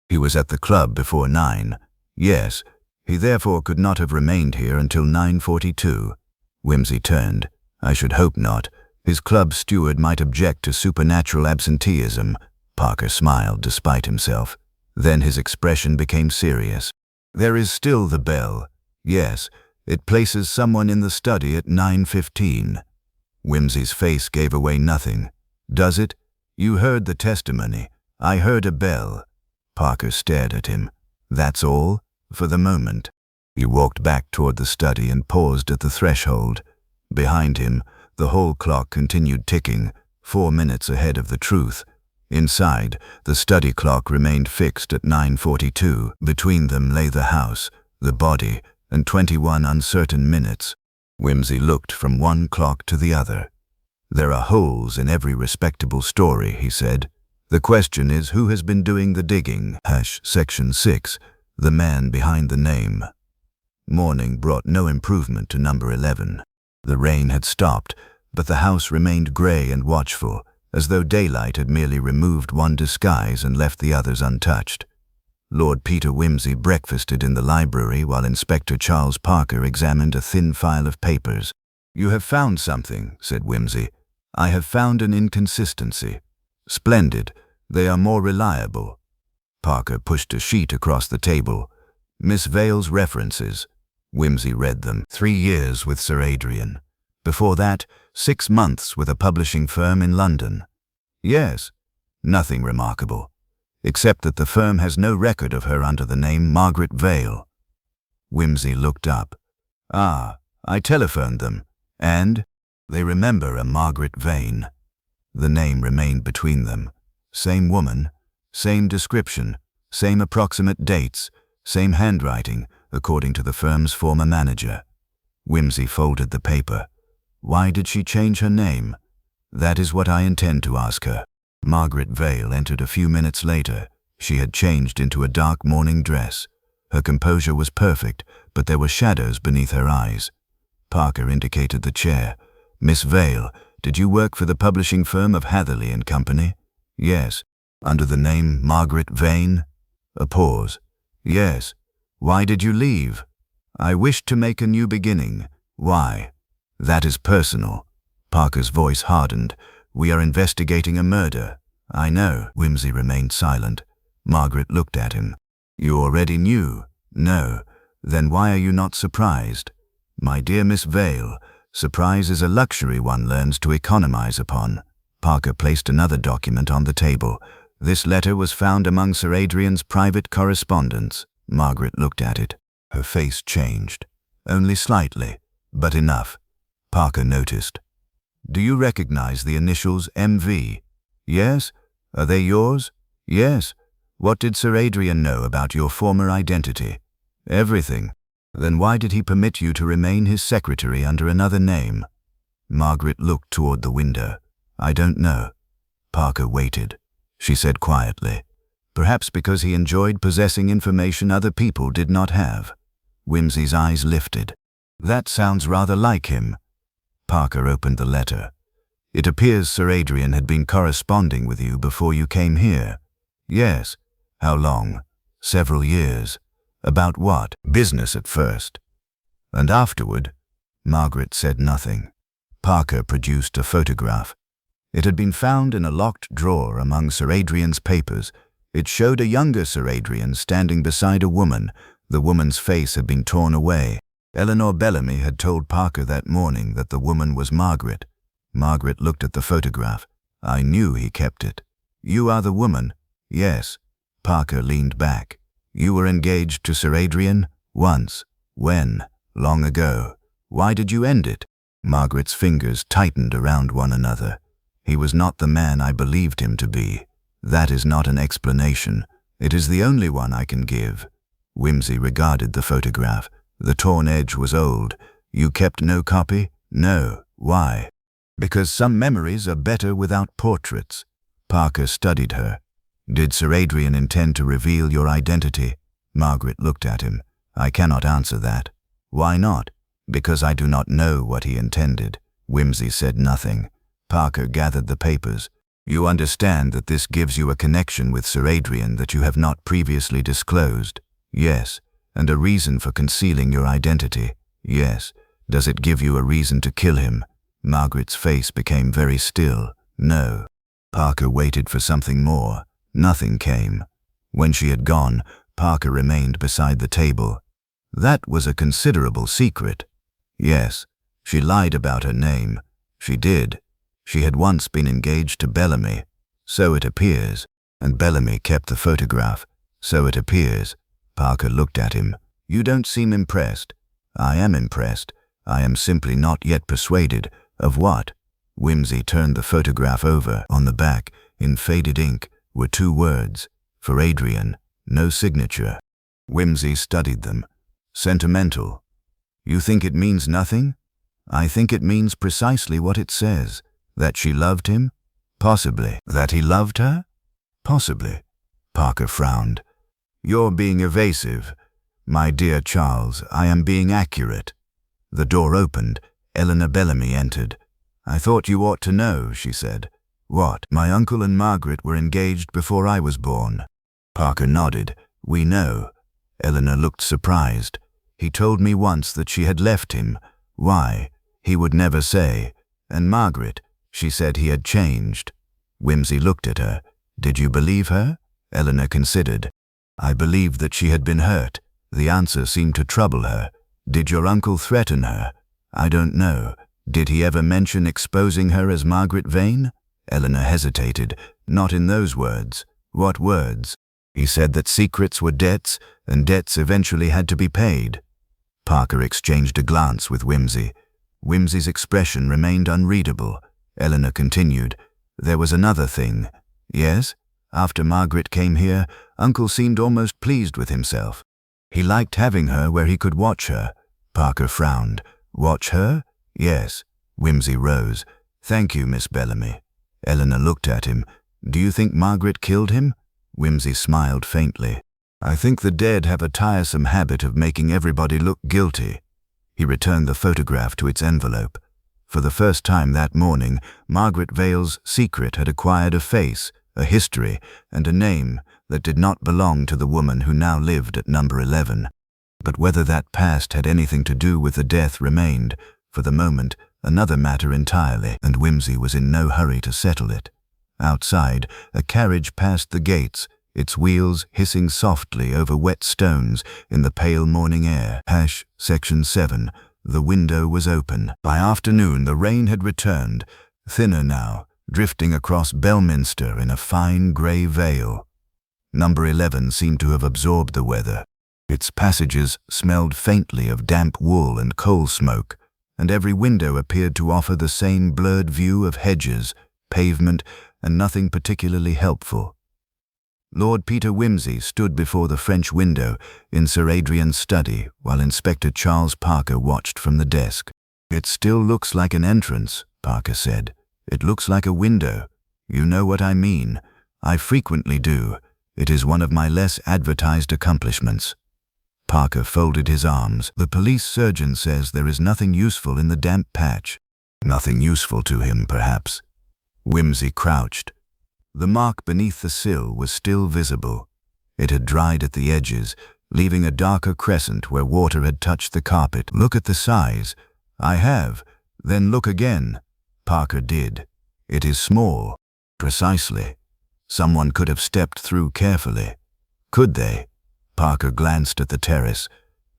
He was at the club before 9. Yes. He therefore could not have remained here until 9:42. Wimsey turned. I should hope not. His club steward might object to supernatural absenteeism. Parker smiled despite himself. Then his expression became serious. There is still the bell. Yes, it places someone in the study at 9:15. Wimsey's face gave away nothing. Does it? You heard the testimony. I heard a bell. Parker stared at him. That's all? For the moment. He walked back toward the study and paused at the threshold. Behind him, the hall clock continued ticking, 4 minutes ahead of the truth. Inside, the study clock remained fixed at 9:42. Between them lay the house, the body, and 21 uncertain minutes. Wimsey looked from one clock to the other. There are holes in every respectable story, he said. The question is who has been doing the digging. Section 6, the man behind the name. Morning brought no improvement to number 11. The rain had stopped, but the house remained grey and watchful, as though daylight had merely removed one disguise and left the others untouched. Lord Peter Wimsey breakfasted in the library while Inspector Charles Parker examined a thin file of papers. You have found something, said Wimsey. I have found an inconsistency. Splendid. They are more reliable. Parker pushed a sheet across the table. Miss Vale's references. Wimsey read them. 3 years with Sir Adrian. Before that, 6 months with a publishing firm in London. Yes, nothing remarkable, except that the firm has no record of her under the name Margaret Vale. Wimsey looked up. Ah, I telephoned them, and they remember a Margaret Vane. The name remained between them. Same woman, same description, same approximate dates, same handwriting, according to the firm's former manager. Wimsey folded the paper. Why did she change her name? That is what I intend to ask her. Margaret Vale entered a few minutes later. She had changed into a dark morning dress. Her composure was perfect, but there were shadows beneath her eyes. Parker indicated the chair. Miss Vale, did you work for the publishing firm of Hatherley and Company? Yes. Under the name Margaret Vane? A pause. Yes. Why did you leave? I wished to make a new beginning. Why? That is personal. Parker's voice hardened. We are investigating a murder. I know. Wimsey remained silent. Margaret looked at him. You already knew? No. Then why are you not surprised? My dear Miss Vale, surprise is a luxury one learns to economize upon. Parker placed another document on the table. This letter was found among Sir Adrian's private correspondence. Margaret looked at it. Her face changed. Only slightly, but enough. Parker noticed. Do you recognize the initials MV? Yes. Are they yours? Yes. What did Sir Adrian know about your former identity? Everything. Then why did he permit you to remain his secretary under another name? Margaret looked toward the window. I don't know. Parker waited. She said quietly. Perhaps because he enjoyed possessing information other people did not have. Wimsey's eyes lifted. That sounds rather like him. Parker opened the letter. It appears Sir Adrian had been corresponding with you before you came here. Yes. How long? Several years. About what? Business at first. And afterward? Margaret said nothing. Parker produced a photograph. It had been found in a locked drawer among Sir Adrian's papers. It showed a younger Sir Adrian standing beside a woman. The woman's face had been torn away. Eleanor Bellamy had told Parker that morning that the woman was Margaret. Margaret looked at the photograph. I knew he kept it. You are the woman? Yes. Parker leaned back. You were engaged to Sir Adrian? Once. When? Long ago. Why did you end it? Margaret's fingers tightened around one another. He was not the man I believed him to be. That is not an explanation. It is the only one I can give. Wimsey regarded the photograph. The torn edge was old. You kept no copy? No. Why? Because some memories are better without portraits. Parker studied her. Did Sir Adrian intend to reveal your identity? Margaret looked at him. I cannot answer that. Why not? Because I do not know what he intended. Wimsey said nothing. Parker gathered the papers. You understand that this gives you a connection with Sir Adrian that you have not previously disclosed? Yes. And a reason for concealing your identity? Yes. Does it give you a reason to kill him? Margaret's face became very still. No. Parker waited for something more. Nothing came. When she had gone, Parker remained beside the table. That was a considerable secret. Yes, she lied about her name. She did. She had once been engaged to Bellamy. So it appears. And Bellamy kept the photograph. So it appears. Parker looked at him. You don't seem impressed. I am impressed. I am simply not yet persuaded. Of what? Wimsey turned the photograph over. On the back, in faded ink, were 2 words. For Adrian. No signature. Wimsey studied them. Sentimental. You think it means nothing? I think it means precisely what it says. That she loved him? Possibly. That he loved her? Possibly. Parker frowned. You're being evasive. My dear Charles, I am being accurate. The door opened. Eleanor Bellamy entered. I thought you ought to know, she said. What? My uncle and Margaret were engaged before I was born. Parker nodded. We know. Eleanor looked surprised. He told me once that she had left him. Why? He would never say. And Margaret? She said he had changed. Wimsey looked at her. Did you believe her? Eleanor considered. I believed that she had been hurt. The answer seemed to trouble her. Did your uncle threaten her? I don't know. Did he ever mention exposing her as Margaret Vane? Eleanor hesitated. Not in those words. What words? He said that secrets were debts, and debts eventually had to be paid. Parker exchanged a glance with Wimsey. Wimsey's expression remained unreadable. Eleanor continued. There was another thing. Yes? After Margaret came here, Uncle seemed almost pleased with himself. He liked having her where he could watch her. Parker frowned. Watch her? Yes. Wimsey rose. Thank you, Miss Bellamy. Eleanor looked at him. Do you think Margaret killed him? Wimsey smiled faintly. I think the dead have a tiresome habit of making everybody look guilty. He returned the photograph to its envelope. For the first time that morning, Margaret Vale's secret had acquired a face, a history, and a name that did not belong to the woman who now lived at number 11. But whether that past had anything to do with the death remained, for the moment, another matter entirely, and Wimsey was in no hurry to settle it. Outside, a carriage passed the gates, its wheels hissing softly over wet stones in the pale morning air. Section 7. The window was open. By afternoon, the rain had returned, thinner now, drifting across Belminster in a fine grey veil. Number 11 seemed to have absorbed the weather. Its passages smelled faintly of damp wool and coal smoke, and every window appeared to offer the same blurred view of hedges, pavement, and nothing particularly helpful. Lord Peter Wimsey stood before the French window in Sir Adrian's study while Inspector Charles Parker watched from the desk. It still looks like an entrance, Parker said. It looks like a window. You know what I mean. I frequently do. It is one of my less advertised accomplishments. Parker folded his arms. The police surgeon says there is nothing useful in the damp patch. Nothing useful to him, perhaps. Wimsey crouched. The mark beneath the sill was still visible. It had dried at the edges, leaving a darker crescent where water had touched the carpet. Look at the size. I have. Then look again. Parker did. It is small. Precisely. Someone could have stepped through carefully. Could they? Parker glanced at the terrace.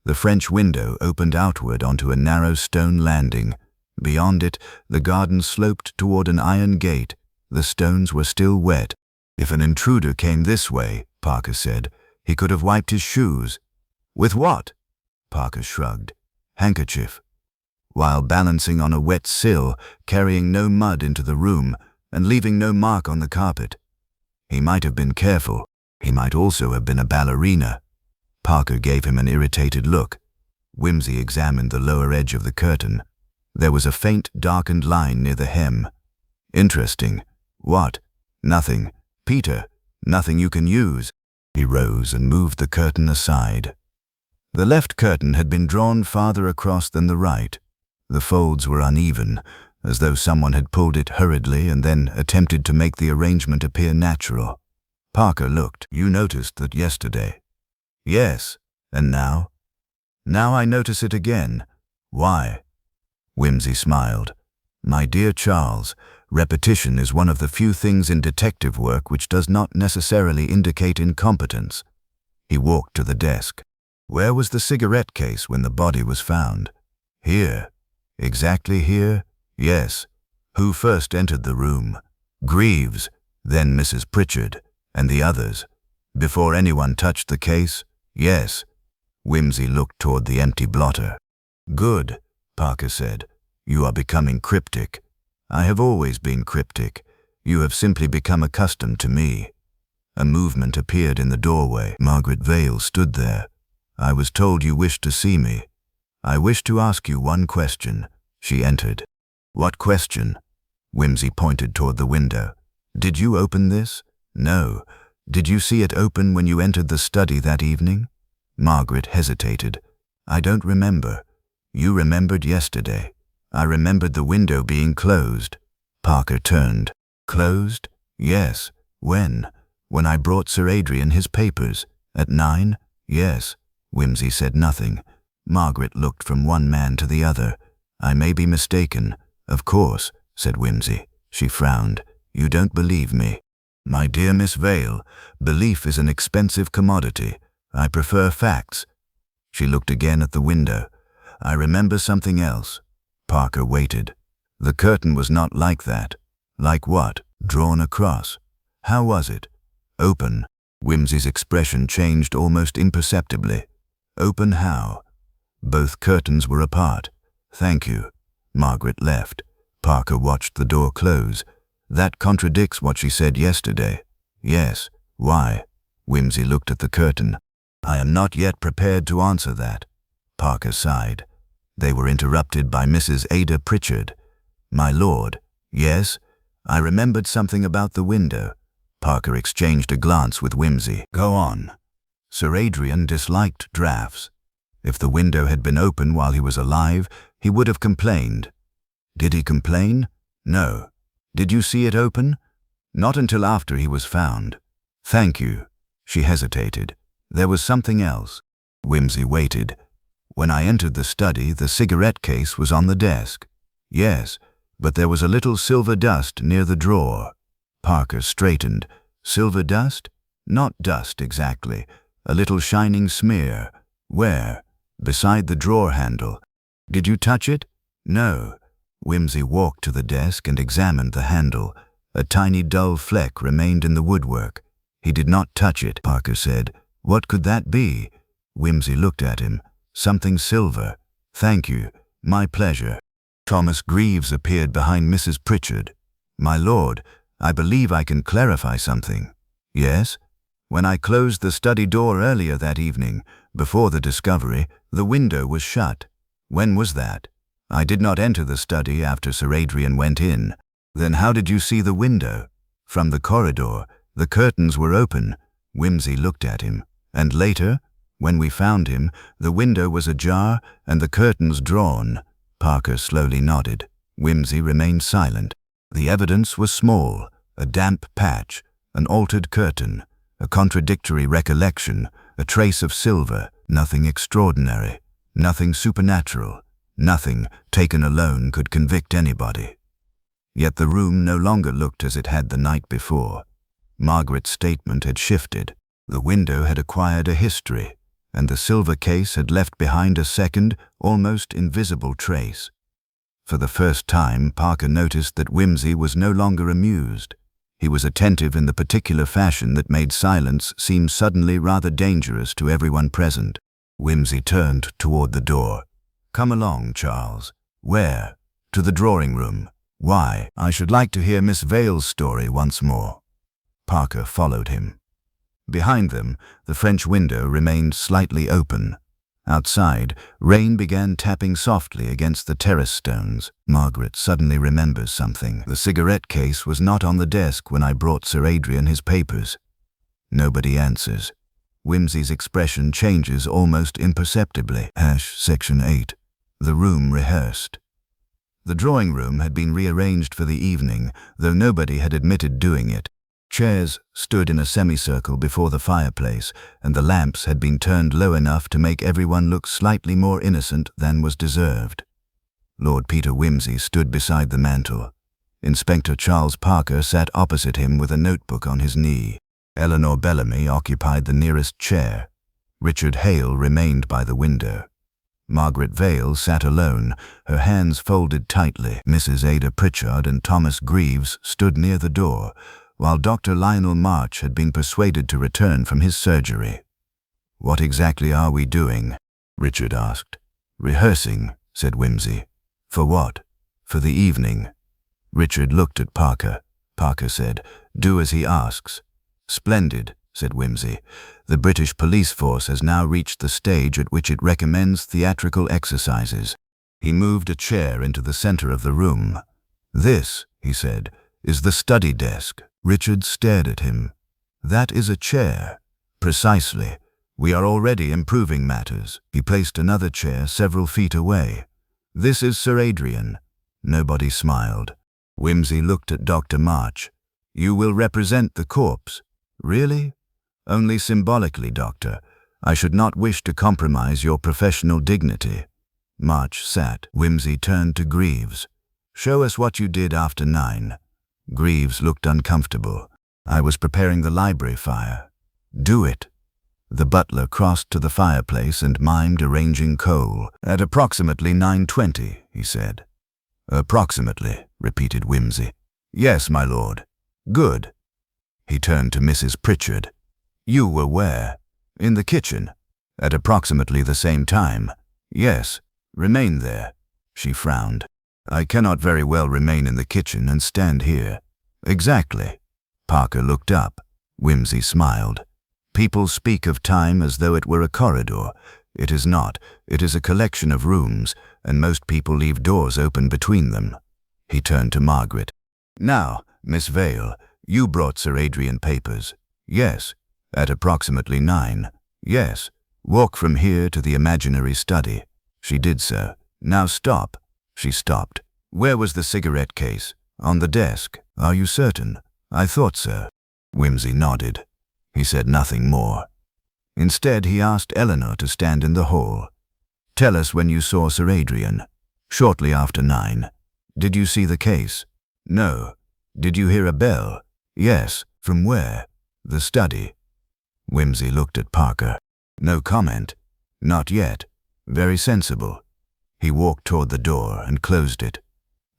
The French window opened outward onto a narrow stone landing. Beyond it, the garden sloped toward an iron gate. The stones were still wet. If an intruder came this way, Parker said, he could have wiped his shoes. With what? Parker shrugged. Handkerchief. While balancing on a wet sill, carrying no mud into the room, and leaving no mark on the carpet. He might have been careful. He might also have been a ballerina. Parker gave him an irritated look. Wimsey examined the lower edge of the curtain. There was a faint, darkened line near the hem. Interesting. What? Nothing. Peter, nothing you can use. He rose and moved the curtain aside. The left curtain had been drawn farther across than the right. The folds were uneven. as though someone had pulled it hurriedly and then attempted to make the arrangement appear natural. Parker looked. "You noticed that yesterday?" "Yes. And now?" "Now I notice it again. Why?" Wimsey smiled. "My dear Charles, repetition is one of the few things in detective work which does not necessarily indicate incompetence." He walked to the desk. "Where was the cigarette case when the body was found?" "Here." "Exactly here?" "Yes." "Who first entered the room?" "Greaves, then Mrs. Pritchard, and the others." "Before anyone touched the case?" "Yes." Wimsey looked toward the empty blotter. "Good," Parker said. "You are becoming cryptic." "I have always been cryptic. You have simply become accustomed to me." A movement appeared in the doorway. Margaret Vale stood there. "I was told you wished to see me." "I wish to ask you one question." She entered. "What question?" Wimsey pointed toward the window. "Did you open this?" "No." "Did you see it open when you entered the study that evening?" Margaret hesitated. "I don't remember." "You remembered yesterday." "I remembered the window being closed." Parker turned. "Closed?" "Yes." "When?" "When I brought Sir Adrian his papers." "At 9?" "Yes." Wimsey said nothing. Margaret looked from one man to the other. "I may be mistaken." "Of course," said Wimsey. She frowned. "You don't believe me." "My dear Miss Vale, belief is an expensive commodity. I prefer facts." She looked again at the window. "I remember something else." Parker waited. "The curtain was not like that." "Like what?" "Drawn across." "How was it?" "Open." Wimsey's expression changed almost imperceptibly. "Open how?" "Both curtains were apart." "Thank you." Margaret left. Parker watched the door close. "That contradicts what she said yesterday." "Yes." "Why?" Wimsey looked at the curtain. "I am not yet prepared to answer that." Parker sighed. They were interrupted by Mrs. Ada Pritchard. "My lord." "Yes?" "I remembered something about the window." Parker exchanged a glance with Wimsey. "Go on." "Sir Adrian disliked drafts. If the window had been open while he was alive, he would have complained." "Did he complain?" "No." "Did you see it open?" "Not until after he was found." "Thank you." She hesitated. "There was something else." Wimsey waited. "When I entered the study, the cigarette case was on the desk." "Yes, but there was a little silver dust near the drawer." Parker straightened. "Silver dust?" "Not dust exactly. A little shining smear." "Where?" "Beside the drawer handle." "Did you touch it?" "No." Wimsey walked to the desk and examined the handle. A tiny dull fleck remained in the woodwork. "He did not touch it," Parker said. "What could that be?" Wimsey looked at him. "Something silver." "Thank you." "My pleasure." Thomas Greaves appeared behind Mrs. Pritchard. "My lord, I believe I can clarify something." "Yes?" "When I closed the study door earlier that evening, before the discovery, the window was shut." "When was that?" "I did not enter the study after Sir Adrian went in." "Then how did you see the window?" "From the corridor. The curtains were open." Wimsey looked at him. "And later?" "When we found him, the window was ajar and the curtains drawn." Parker slowly nodded. Wimsey remained silent. The evidence was small: a damp patch, an altered curtain, a contradictory recollection, a trace of silver. Nothing extraordinary, nothing supernatural, nothing, taken alone, could convict anybody. Yet the room no longer looked as it had the night before. Margaret's statement had shifted. The window had acquired a history, and the silver case had left behind a second, almost invisible trace. For the first time, Parker noticed that Wimsey was no longer amused. He was attentive in the particular fashion that made silence seem suddenly rather dangerous to everyone present. Wimsey turned toward the door. "Come along, Charles." "Where?" "To the drawing room." "Why?" "I should like to hear Miss Vale's story once more." Parker followed him. Behind them, the French window remained slightly open. Outside, rain began tapping softly against the terrace stones. Margaret suddenly remembers something. "The cigarette case was not on the desk when I brought Sir Adrian his papers." Nobody answers. Wimsey's expression changes almost imperceptibly. Section 8. The room rehearsed. The drawing room had been rearranged for the evening, though nobody had admitted doing it. Chairs stood in a semicircle before the fireplace, and the lamps had been turned low enough to make everyone look slightly more innocent than was deserved. Lord Peter Wimsey stood beside the mantel. Inspector Charles Parker sat opposite him with a notebook on his knee. Eleanor Bellamy occupied the nearest chair. Richard Hale remained by the window. Margaret Vale sat alone, her hands folded tightly. Mrs. Ada Pritchard and Thomas Greaves stood near the door, while Dr. Lionel March had been persuaded to return from his surgery. "What exactly are we doing?" Richard asked. "Rehearsing," said Wimsey. "For what?" "For the evening." Richard looked at Parker. Parker said, "Do as he asks." "Splendid," said Wimsey. "The British police force has now reached the stage at which it recommends theatrical exercises." He moved a chair into the center of the room. "This," he said, "is the study desk." Richard stared at him. "That is a chair." "Precisely. We are already improving matters." He placed another chair several feet away. "This is Sir Adrian." Nobody smiled. Wimsey looked at Dr. March. "You will represent the corpse." "Really?" "Only symbolically, Doctor. I should not wish to compromise your professional dignity." March sat. Wimsey turned to Greaves. "Show us what you did after 9. Greaves looked uncomfortable. "I was preparing the library fire." "Do it." The butler crossed to the fireplace and mimed arranging coal. "At approximately 9:20, he said. "Approximately," repeated Wimsey. "Yes, my lord." "Good." He turned to Mrs. Pritchard. "You were where?" "In the kitchen." "At approximately the same time?" "Yes." "Remain there." She frowned. "I cannot very well remain in the kitchen and stand here." "Exactly." Parker looked up. Wimsey smiled. "People speak of time as though it were a corridor. It is not. It is a collection of rooms, and most people leave doors open between them." He turned to Margaret. "Now, Miss Vale, you brought Sir Adrian papers." "Yes." "At approximately 9. "Yes." "Walk from here to the imaginary study." She did so. "Now stop." She stopped. "Where was the cigarette case?" "On the desk." "Are you certain?" "I thought so." Wimsey nodded. He said nothing more. Instead, he asked Eleanor to stand in the hall. "Tell us when you saw Sir Adrian." "Shortly after 9. "Did you see the case?" "No." "Did you hear a bell?" "Yes." "From where?" "The study." Wimsey looked at Parker. "No comment." "Not yet." "Very sensible." He walked toward the door and closed it.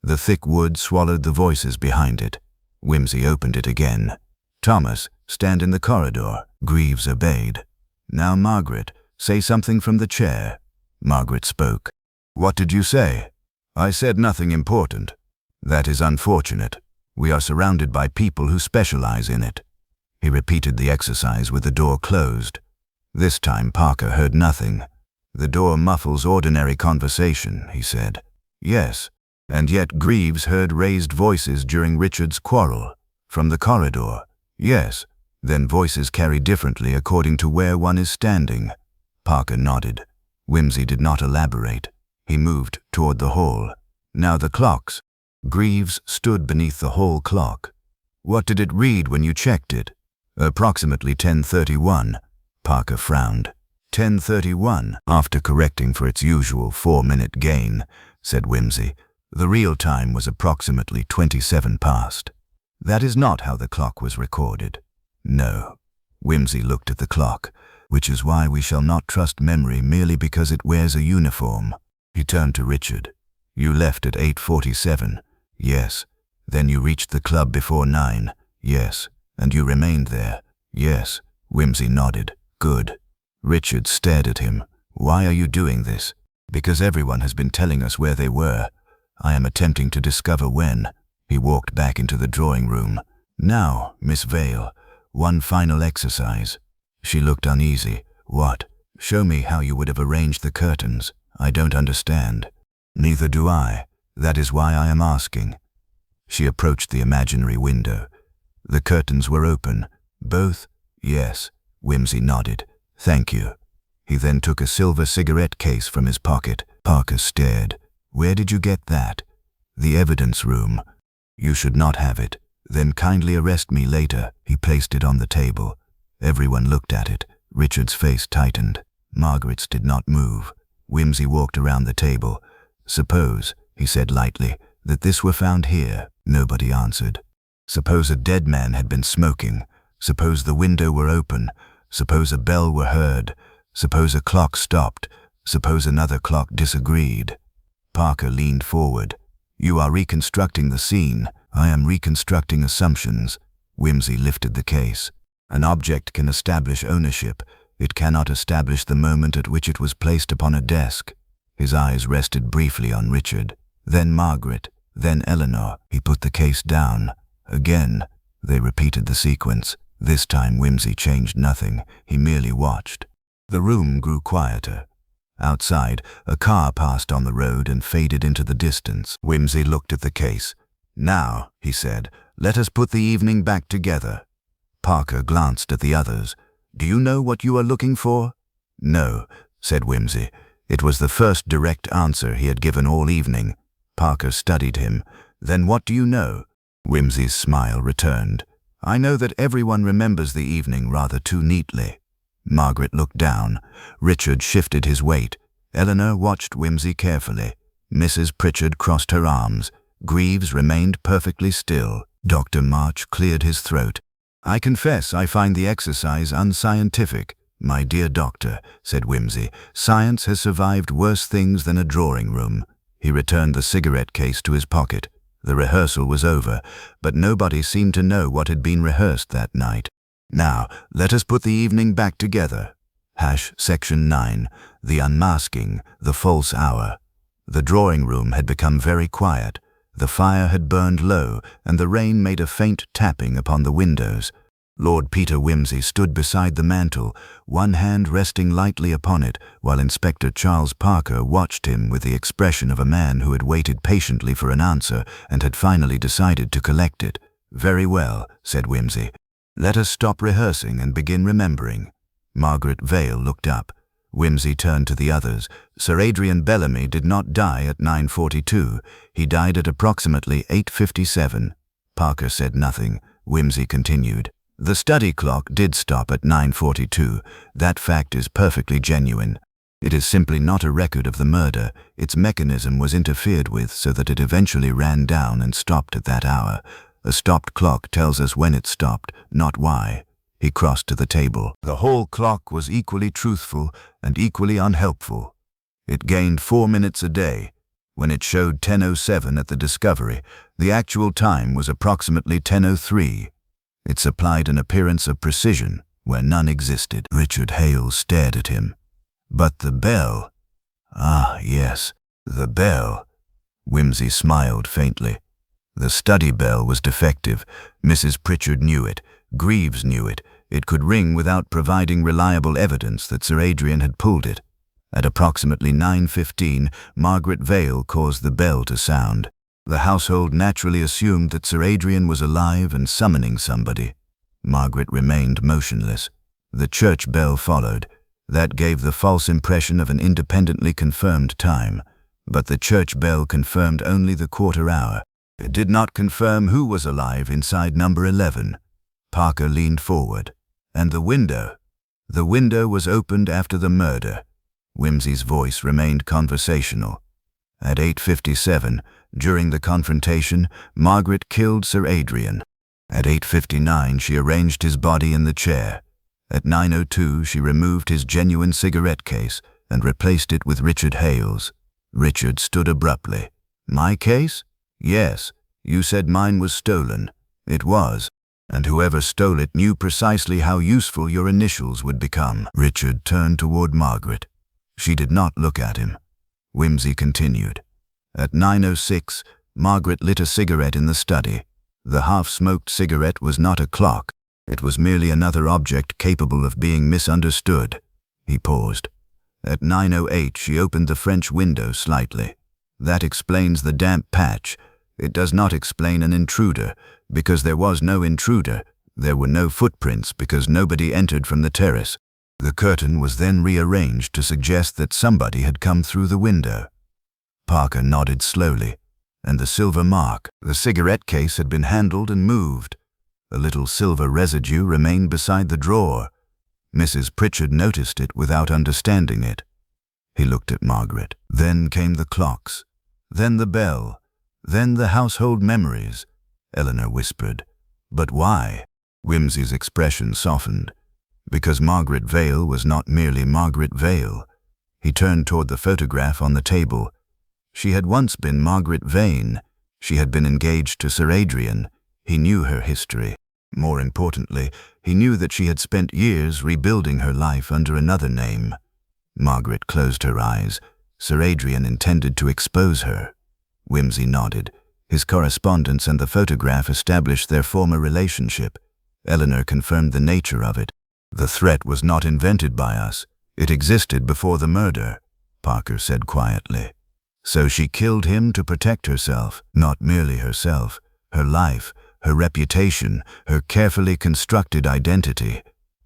The thick wood swallowed the voices behind it. Wimsey opened it again. "Thomas, stand in the corridor." Greaves obeyed. "Now, Margaret, say something from the chair." Margaret spoke. "What did you say?" "I said nothing important." "That is unfortunate. We are surrounded by people who specialize in it." He repeated the exercise with the door closed. This time Parker heard nothing. "The door muffles ordinary conversation," he said. "Yes." "And yet Greaves heard raised voices during Richard's quarrel." "From the corridor." "Yes." "Then voices carry differently according to where one is standing." Parker nodded. Wimsey did not elaborate. He moved toward the hall. "Now the clocks." Greaves stood beneath the hall clock. "What did it read when you checked it?" "Approximately 10:31. Parker frowned. 10:31, after correcting for its usual 4-minute gain, said Wimsey. The real time was approximately 27 past. That is not how the clock was recorded. No. Wimsey looked at the clock, which is why we shall not trust memory merely because it wears a uniform. He turned to Richard. You left at 8:47. Yes. Then you reached the club before 9. Yes. And you remained there. Yes. Wimsey nodded. Good. Richard stared at him. Why are you doing this? Because everyone has been telling us where they were. I am attempting to discover when. He walked back into the drawing room. Now, Miss Vale, one final exercise. She looked uneasy. What? Show me how you would have arranged the curtains. I don't understand. Neither do I. That is why I am asking. She approached the imaginary window. The curtains were open. Both? Yes. Wimsey nodded. Thank you. He then took a silver cigarette case from his pocket. Parker stared. Where did you get that? "The evidence room. You should not have it. Then kindly arrest me later." He placed it on the table. Everyone looked at it. Richard's face tightened. Margaret's did not move. Wimsey walked around the table. "Suppose," he said lightly, "that this were found here." Nobody answered. Suppose a dead man had been smoking. Suppose the window were open. Suppose a bell were heard. Suppose a clock stopped. Suppose another clock disagreed. Parker leaned forward. "You are reconstructing the scene. I am reconstructing assumptions." Wimsey lifted the case. "An object can establish ownership. It cannot establish the moment at which it was placed upon a desk." His eyes rested briefly on Richard, then Margaret, then Eleanor. He put the case down. Again, they repeated the sequence. This time Wimsey changed nothing. He merely watched. The room grew quieter. Outside, a car passed on the road and faded into the distance. Wimsey looked at the case. "Now," he said, "let us put the evening back together." Parker glanced at the others. "Do you know what you are looking for?" "No," said Wimsey. It was the first direct answer he had given all evening. Parker studied him. "Then what do you know?" Wimsey's smile returned. "I know that everyone remembers the evening rather too neatly." Margaret looked down. Richard shifted his weight. Eleanor watched Wimsey carefully. Mrs. Pritchard crossed her arms. Greaves remained perfectly still. Dr. March cleared his throat. "I confess I find the exercise unscientific." "My dear doctor," said Wimsey, "science has survived worse things than a drawing room." He returned the cigarette case to his pocket. The rehearsal was over, but nobody seemed to know what had been rehearsed that night. "Now, let us put the evening back together." Section 9. The Unmasking, the False Hour. The drawing room had become very quiet. The fire had burned low, and the rain made a faint tapping upon the windows. Lord Peter Wimsey stood beside the mantel, one hand resting lightly upon it, while Inspector Charles Parker watched him with the expression of a man who had waited patiently for an answer and had finally decided to collect it. "Very well," said Wimsey. "Let us stop rehearsing and begin remembering." Margaret Vale looked up. Wimsey turned to the others. "Sir Adrian Bellamy did not die at 9:42. He died at approximately 8:57. Parker said nothing. Wimsey continued. "The study clock did stop at 9:42. That fact is perfectly genuine. It is simply not a record of the murder. Its mechanism was interfered with so that it eventually ran down and stopped at that hour. A stopped clock tells us when it stopped, not why." He crossed to the table. "The whole clock was equally truthful and equally unhelpful. It gained 4 minutes a day. When it showed 10:07 at the discovery, the actual time was approximately 10:03. It supplied an appearance of precision where none existed." Richard Hale stared at him. "But the bell—" "Ah, yes, the bell." Wimsey smiled faintly. "The study bell was defective. Mrs. Pritchard knew it. Greaves knew it. It could ring without providing reliable evidence that Sir Adrian had pulled it. At approximately 9:15, Margaret Vale caused the bell to sound. The household naturally assumed that Sir Adrian was alive and summoning somebody. Margaret remained motionless. The church bell followed. That gave the false impression of an independently confirmed time. But the church bell confirmed only the quarter hour. It did not confirm who was alive inside number 11. Parker leaned forward. "And the window?" "The window was opened after the murder." Wimsey's voice remained conversational. "At 8:57, during the confrontation, Margaret killed Sir Adrian. At 8:59, she arranged his body in the chair. At 9:02, she removed his genuine cigarette case and replaced it with Richard Hale's." Richard stood abruptly. "My case?" "Yes. You said mine was stolen." "It was. And whoever stole it knew precisely how useful your initials would become." Richard turned toward Margaret. She did not look at him. Wimsey continued. "At 9:06, Margaret lit a cigarette in the study. The half-smoked cigarette was not a clock. It was merely another object capable of being misunderstood." He paused. "At 9:08, she opened the French window slightly. That explains the damp patch. It does not explain an intruder, because there was no intruder. There were no footprints because nobody entered from the terrace. The curtain was then rearranged to suggest that somebody had come through the window." Parker nodded slowly. And the silver mark. The cigarette case had been handled and moved. A little silver residue remained beside the drawer. Mrs. Pritchard noticed it without understanding it. He looked at Margaret. Then came the clocks. Then the bell. Then the household memories. Eleanor whispered. But why? Wimsey's expression softened. Because Margaret Vale was not merely Margaret Vale. He turned toward the photograph on the table. She had once been Margaret Vane. She had been engaged to Sir Adrian. He knew her history. More importantly, he knew that she had spent years rebuilding her life under another name. Margaret closed her eyes. Sir Adrian intended to expose her. Wimsey nodded. His correspondence and the photograph established their former relationship. Eleanor confirmed the nature of it. The threat was not invented by us. It existed before the murder, Parker said quietly. So she killed him to protect herself, not merely herself, her life, her reputation, her carefully constructed identity.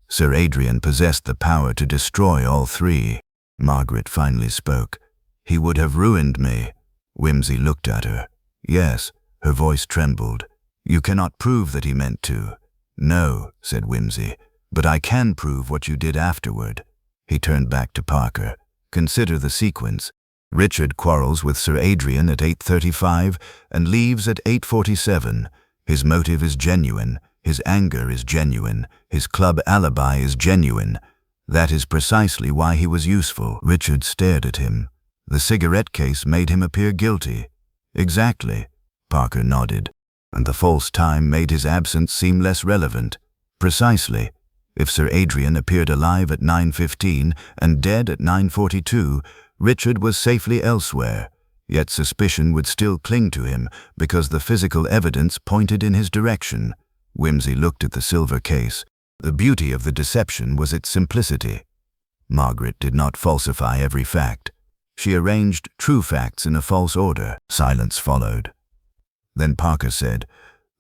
Sir Adrian possessed the power to destroy all three. Margaret finally spoke. He would have ruined me. Wimsey looked at her. Yes, her voice trembled. You cannot prove that he meant to. No, said Wimsey, but I can prove what you did afterward. He turned back to Parker. Consider the sequence. Richard quarrels with Sir Adrian at 8:35 and leaves at 8:47. His motive is genuine. His anger is genuine. His club alibi is genuine. That is precisely why he was useful. Richard stared at him. The cigarette case made him appear guilty. Exactly. Parker nodded. And the false time made his absence seem less relevant. Precisely. If Sir Adrian appeared alive at 9:15 and dead at 9:42, Richard was safely elsewhere, yet suspicion would still cling to him because the physical evidence pointed in his direction. Wimsey looked at the silver case. The beauty of the deception was its simplicity. Margaret did not falsify every fact. She arranged true facts in a false order. Silence followed. Then Parker said,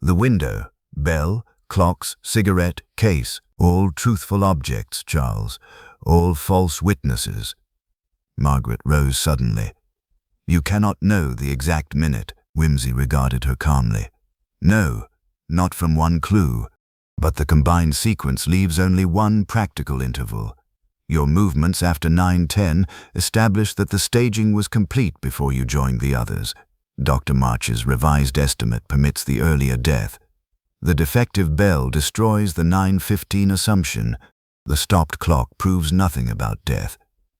"The window, bell, clocks, cigarette, case, all truthful objects, Charles, all false witnesses." Margaret rose suddenly. "You cannot know the exact minute," Wimsey regarded her calmly. "No, not from one clue. But the combined sequence leaves only one practical interval. Your movements after 9:10 establish that the staging was complete before you joined the others. Dr. March's revised estimate permits the earlier death. The defective bell destroys the 9:15 assumption. The stopped clock proves nothing about death.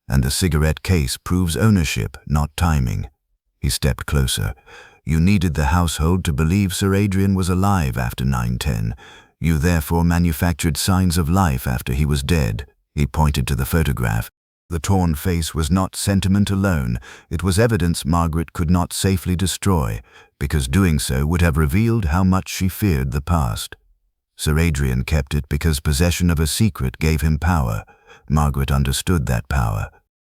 And the cigarette case proves ownership, not timing." He stepped closer. "You needed the household to believe Sir Adrian was alive after 9:10. You therefore manufactured signs of life after he was dead." He pointed to the photograph. The torn face was not sentiment alone. It was evidence Margaret could not safely destroy, because doing so would have revealed how much she feared the past. Sir Adrian kept it because possession of a secret gave him power. Margaret understood that power.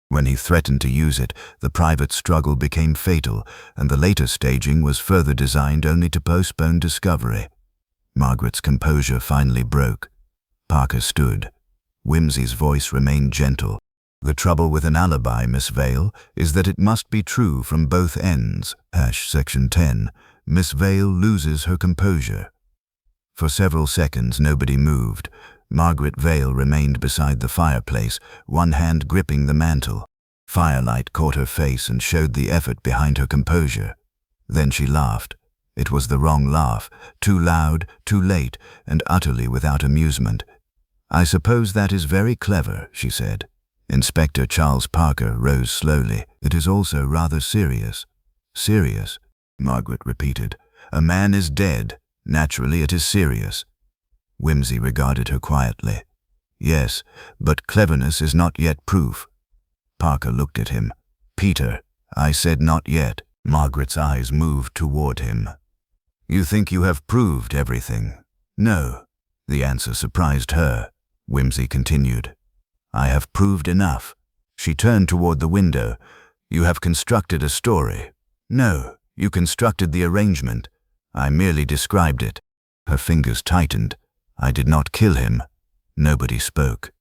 When he threatened to use it, the private struggle became fatal, and the later staging was further designed only to postpone discovery. Margaret's composure finally broke. Parker stood. Wimsey's voice remained gentle. "The trouble with an alibi, Miss Vale, is that it must be true from both ends. Section 10. Miss Vale loses her composure." For several seconds nobody moved. Margaret Vale remained beside the fireplace, one hand gripping the mantel. Firelight caught her face and showed the effort behind her composure. Then she laughed. It was the wrong laugh, too loud, too late, and utterly without amusement. "I suppose that is very clever," she said. Inspector Charles Parker rose slowly. "It is also rather serious." "Serious?" Margaret repeated. "A man is dead. Naturally it is serious." Wimsey regarded her quietly. "Yes, but cleverness is not yet proof." Parker looked at him. "Peter, I said not yet." Margaret's eyes moved toward him. "You think you have proved everything?" "No." The answer surprised her. Wimsey continued. "I have proved enough." She turned toward the window. "You have constructed a story." "No, you constructed the arrangement. I merely described it." Her fingers tightened. "I did not kill him." Nobody spoke.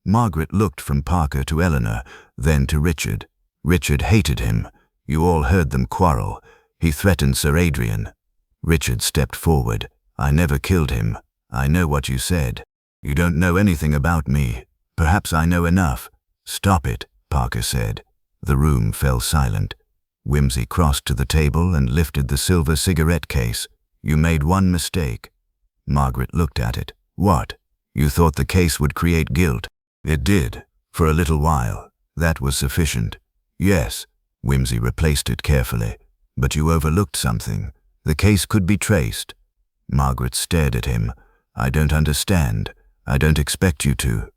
Margaret looked from Parker to Eleanor, then to Richard. "Richard hated him. You all heard them quarrel. He threatened Sir Adrian. Richard stepped forward. I never killed him. I know what you said. You don't know anything about me. Perhaps I know enough. Stop it, Parker said. The room fell silent. Wimsey crossed to the table and lifted the silver cigarette case. You made one mistake. Margaret looked at it. What? You thought the case would create guilt? It did. For a little while. That was sufficient. Yes. Wimsey replaced it carefully. But you overlooked something. The case could be traced. Margaret stared at him. I don't understand. I don't expect you to.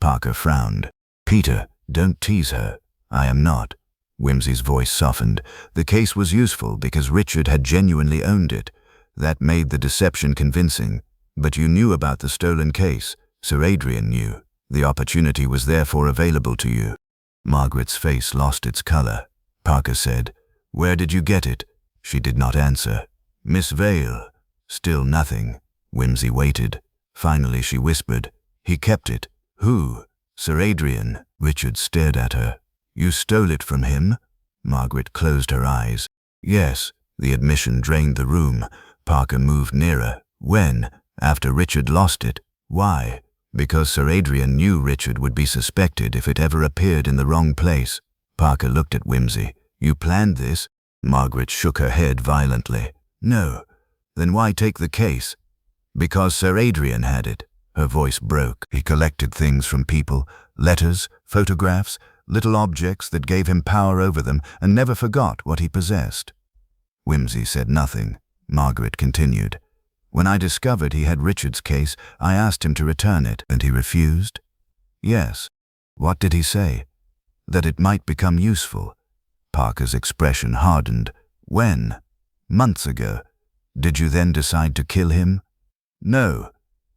Parker frowned. Peter, don't tease her. I am not. Wimsey's voice softened. The case was useful because Richard had genuinely owned it. That made the deception convincing. But you knew about the stolen case. Sir Adrian knew. The opportunity was therefore available to you. Margaret's face lost its color. Parker said, Where did you get it? She did not answer. Miss Vale. Still nothing. Wimsey waited. Finally she whispered, He kept it. Who? Sir Adrian. Richard stared at her. You stole it from him? Margaret closed her eyes. Yes. The admission drained the room. Parker moved nearer. When? After Richard lost it. Why? Because Sir Adrian knew Richard would be suspected if it ever appeared in the wrong place. Parker looked at Wimsey. You planned this? Margaret shook her head violently. No. Then why take the case? Because Sir Adrian had it. Her voice broke. He collected things from people, letters, photographs, little objects that gave him power over them, and never forgot what he possessed. Wimsey said nothing. Margaret continued. When I discovered he had Richard's case, I asked him to return it, and he refused? Yes. What did he say? That it might become useful. Parker's expression hardened. When? Months ago. Did you then decide to kill him? No.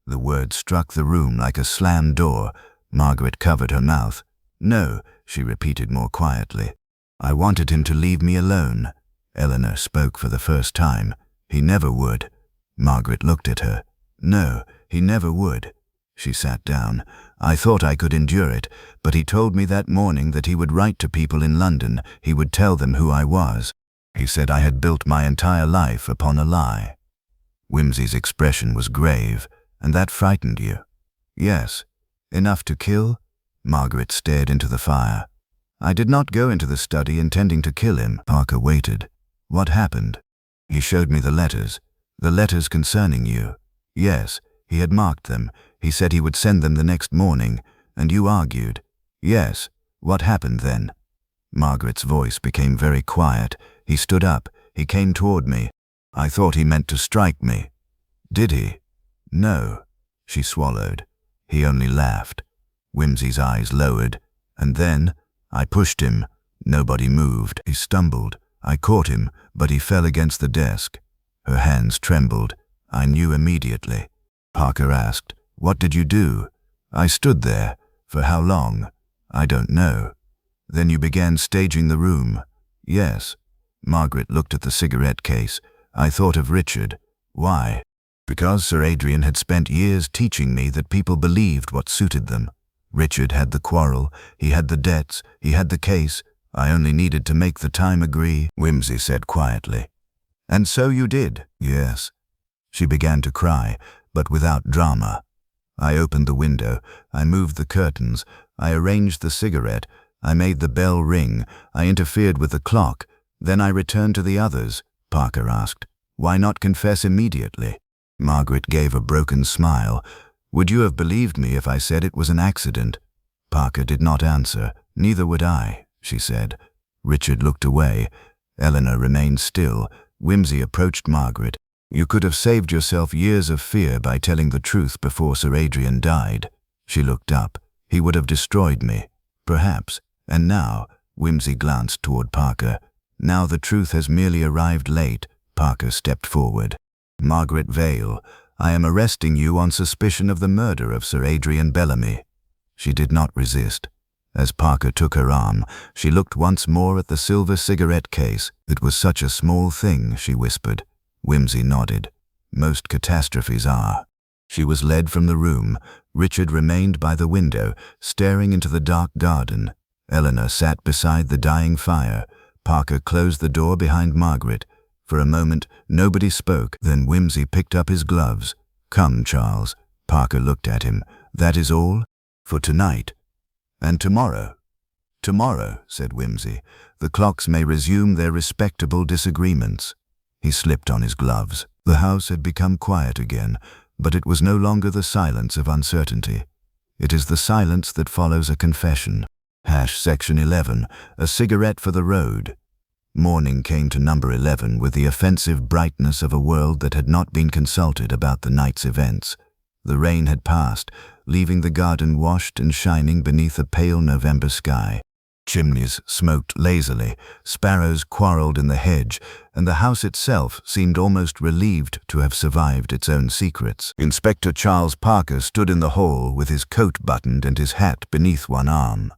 The word struck the room like a slammed door. Margaret covered her mouth. No, she repeated more quietly. I wanted him to leave me alone. Eleanor spoke for the first time. He never would. Margaret looked at her. No, he never would. She sat down. I thought I could endure it, but he told me that morning that he would write to people in London. He would tell them who I was. He said I had built my entire life upon a lie. Wimsey's expression was grave. And that frightened you? Yes. Enough to kill? Margaret stared into the fire. I did not go into the study intending to kill him. Parker waited. What happened? He showed me the letters. The letters concerning you. Yes, he had marked them. He said he would send them the next morning, and you argued. Yes. What happened then? Margaret's voice became very quiet. He stood up. He came toward me. I thought he meant to strike me. Did he? No. She swallowed. He only laughed. Wimsey's eyes lowered. And then, I pushed him. Nobody moved. He stumbled. I caught him, but he fell against the desk. Her hands trembled. I knew immediately. Parker asked, What did you do? I stood there. For how long? I don't know. Then you began staging the room. Yes. Margaret looked at the cigarette case. I thought of Richard. Why? Because Sir Adrian had spent years teaching me that people believed what suited them. Richard had the quarrel, he had the debts, he had the case. I only needed to make the time agree, Wimsey said quietly. And so you did? Yes. She began to cry, but without drama. I opened the window, I moved the curtains, I arranged the cigarette, I made the bell ring, I interfered with the clock. Then I returned to the others. Parker asked, Why not confess immediately? Margaret gave a broken smile. Would you have believed me if I said it was an accident? Parker did not answer. Neither would I, she said. Richard looked away. Eleanor remained still. Wimsey approached Margaret. You could have saved yourself years of fear by telling the truth before Sir Adrian died. She looked up. He would have destroyed me. Perhaps. And now, Wimsey glanced toward Parker. Now the truth has merely arrived late. Parker stepped forward. Margaret Vale, I am arresting you on suspicion of the murder of Sir Adrian Bellamy. She did not resist. As Parker took her arm, she looked once more at the silver cigarette case. It was such a small thing, she whispered. Wimsey nodded. Most catastrophes are. She was led from the room. Richard remained by the window, staring into the dark garden. Eleanor sat beside the dying fire. Parker closed the door behind Margaret. For a moment, nobody spoke. Then Wimsey picked up his gloves. "Come, Charles." Parker looked at him. "That is all? For tonight? And tomorrow?" "Tomorrow," said Wimsey, "the clocks may resume their respectable disagreements." He slipped on his gloves. The house had become quiet again, but it was no longer the silence of uncertainty. It is the silence that follows a confession. Section 11, a cigarette for the road. Morning came to number 11 with the offensive brightness of a world that had not been consulted about the night's events. The rain had passed, leaving the garden washed and shining beneath a pale November sky. Chimneys smoked lazily, sparrows quarreled in the hedge, and the house itself seemed almost relieved to have survived its own secrets. Inspector Charles Parker stood in the hall with his coat buttoned and his hat beneath one arm.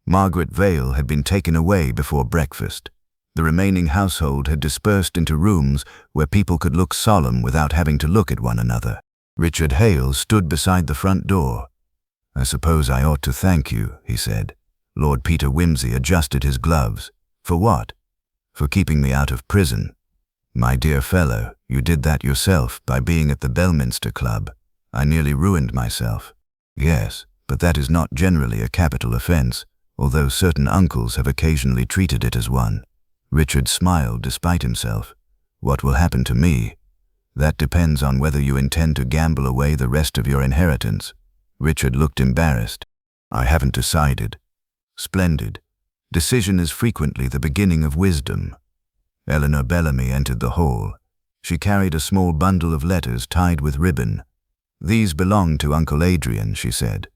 Margaret Vale had been taken away before breakfast. The remaining household had dispersed into rooms where people could look solemn without having to look at one another. Richard Hale stood beside the front door. "I suppose I ought to thank you," he said. Lord Peter Wimsey adjusted his gloves. "For what?" "For keeping me out of prison." "My dear fellow, you did that yourself by being at the Belminster Club. I nearly ruined myself." "Yes, but that is not generally a capital offence, although certain uncles have occasionally treated it as one." Richard smiled despite himself. "What will happen to me?" "That depends on whether you intend to gamble away the rest of your inheritance." Richard looked embarrassed. "I haven't decided." "Splendid. Decision is frequently the beginning of wisdom." Eleanor Bellamy entered the hall. She carried a small bundle of letters tied with ribbon. "These belong to Uncle Adrian," she said.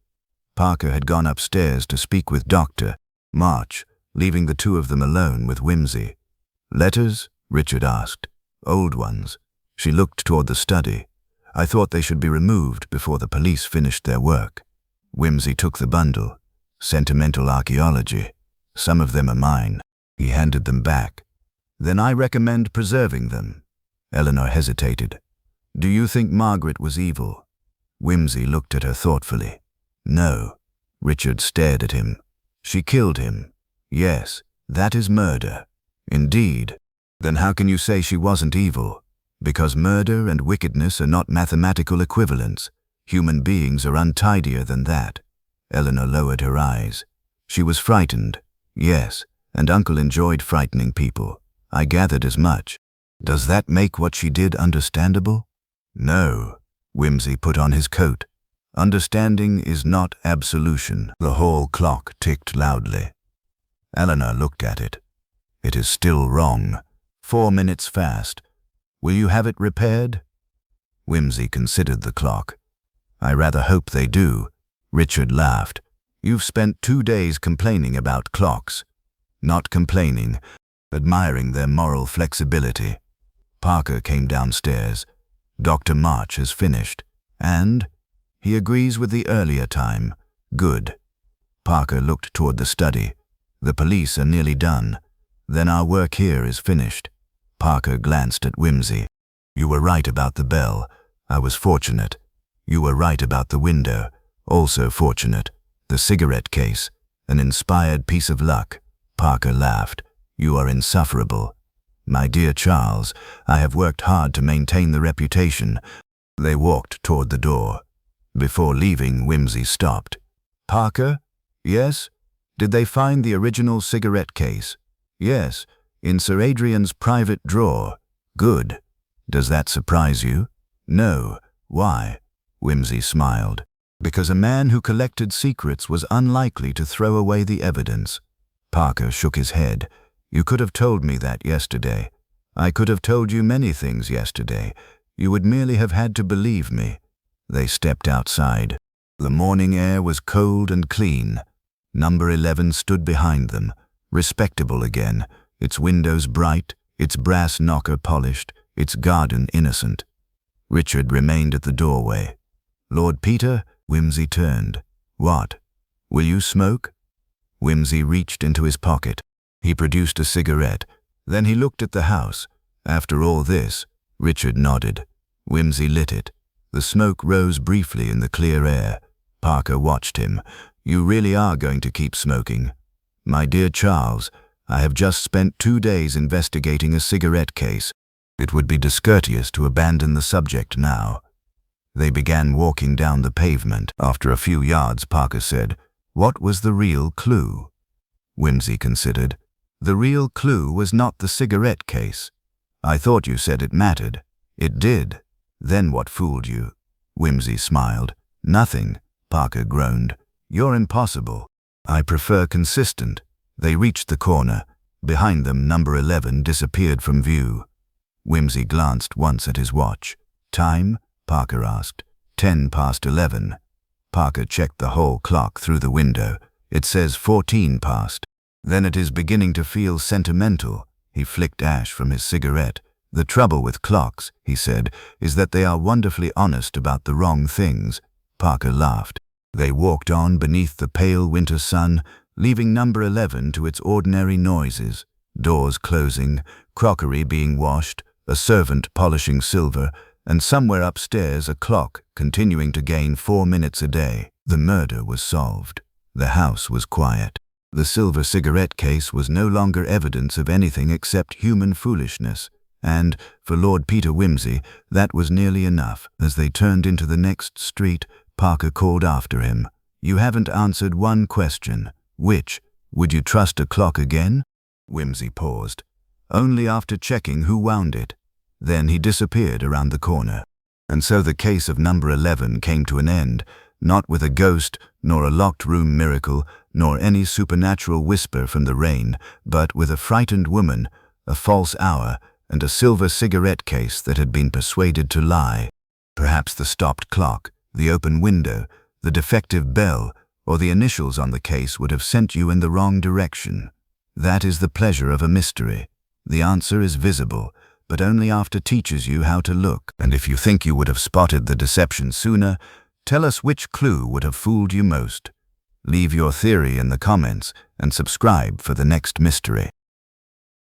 Parker had gone upstairs to speak with Dr. March, leaving the two of them alone with Wimsey. "Letters?" Richard asked. "Old ones." She looked toward the study. "I thought they should be removed before the police finished their work." Wimsey took the bundle. "Sentimental archaeology. Some of them are mine." He handed them back. "Then I recommend preserving them." Eleanor hesitated. "Do you think Margaret was evil?" Wimsey looked at her thoughtfully. "No." Richard stared at him. "She killed him." "Yes, that is murder." "Indeed. Then how can you say she wasn't evil?" "Because murder and wickedness are not mathematical equivalents. Human beings are untidier than that." Eleanor lowered her eyes. "She was frightened." "Yes, and Uncle enjoyed frightening people. I gathered as much." "Does that make what she did understandable?" "No." Wimsey put on his coat. "Understanding is not absolution." The hall clock ticked loudly. Eleanor looked at it. "It is still wrong. 4 minutes fast. Will you have it repaired?" Wimsey considered the clock. "I rather hope they do." Richard laughed. "You've spent 2 days complaining about clocks." "Not complaining, admiring their moral flexibility." Parker came downstairs. "Dr. March has finished." "And?" "He agrees with the earlier time." "Good." Parker looked toward the study. "The police are nearly done. Then our work here is finished." Parker glanced at Wimsey. "You were right about the bell. I was fortunate. You were right about the window. Also fortunate. The cigarette case. An inspired piece of luck." Parker laughed. "You are insufferable." "My dear Charles, I have worked hard to maintain the reputation." They walked toward the door. Before leaving, Wimsey stopped. "Parker?" "Yes?" "Did they find the original cigarette case?" "Yes, in Sir Adrian's private drawer." "Good. Does that surprise you?" "No. Why?" Wimsey smiled. "Because a man who collected secrets was unlikely to throw away the evidence." Parker shook his head. "You could have told me that yesterday. I could have told you many things yesterday. You would merely have had to believe me." They stepped outside. The morning air was cold and clean. Number 11 stood behind them, respectable again, its windows bright, its brass knocker polished, its garden innocent. Richard remained at the doorway. "Lord Peter?" Wimsey turned. "What? Will you smoke?" Wimsey reached into his pocket. He produced a cigarette. Then he looked at the house. "After all this?" Richard nodded. Wimsey lit it. The smoke rose briefly in the clear air. Parker watched him. "You really are going to keep smoking?" "My dear Charles, I have just spent 2 days investigating a cigarette case. It would be discourteous to abandon the subject now." They began walking down the pavement. After a few yards, Parker said, "What was the real clue?" Wimsey considered. "The real clue was not the cigarette case. I thought you said it mattered." "It did. Then what fooled you?" Wimsey smiled. "Nothing," Parker groaned. "You're impossible." "I prefer consistent." They reached the corner. Behind them, number 11 disappeared from view. Wimsey glanced once at his watch. "Time?" Parker asked. 10 past 11. Parker checked the hall clock through the window. "It says 14 past. Then it is beginning to feel sentimental." He flicked ash from his cigarette. "The trouble with clocks," he said, "is that they are wonderfully honest about the wrong things." Parker laughed. They walked on beneath the pale winter sun, leaving number 11 to its ordinary noises. Doors closing, crockery being washed, a servant polishing silver, and somewhere upstairs a clock continuing to gain 4 minutes a day. The murder was solved. The house was quiet. The silver cigarette case was no longer evidence of anything except human foolishness, and, for Lord Peter Wimsey, that was nearly enough. As they turned into the next street, Parker called after him, "You haven't answered one question. Which? Would you trust a clock again?" Wimsey paused. "Only after checking who wound it." Then he disappeared around the corner. And so the case of number 11 came to an end, not with a ghost, nor a locked room miracle, nor any supernatural whisper from the rain, but with a frightened woman, a false hour, and a silver cigarette case that had been persuaded to lie. Perhaps the stopped clock, the open window, the defective bell, or the initials on the case would have sent you in the wrong direction. That is the pleasure of a mystery. The answer is visible, but only after teaches you how to look. And if you think you would have spotted the deception sooner, tell us which clue would have fooled you most. Leave your theory in the comments and subscribe for the next mystery.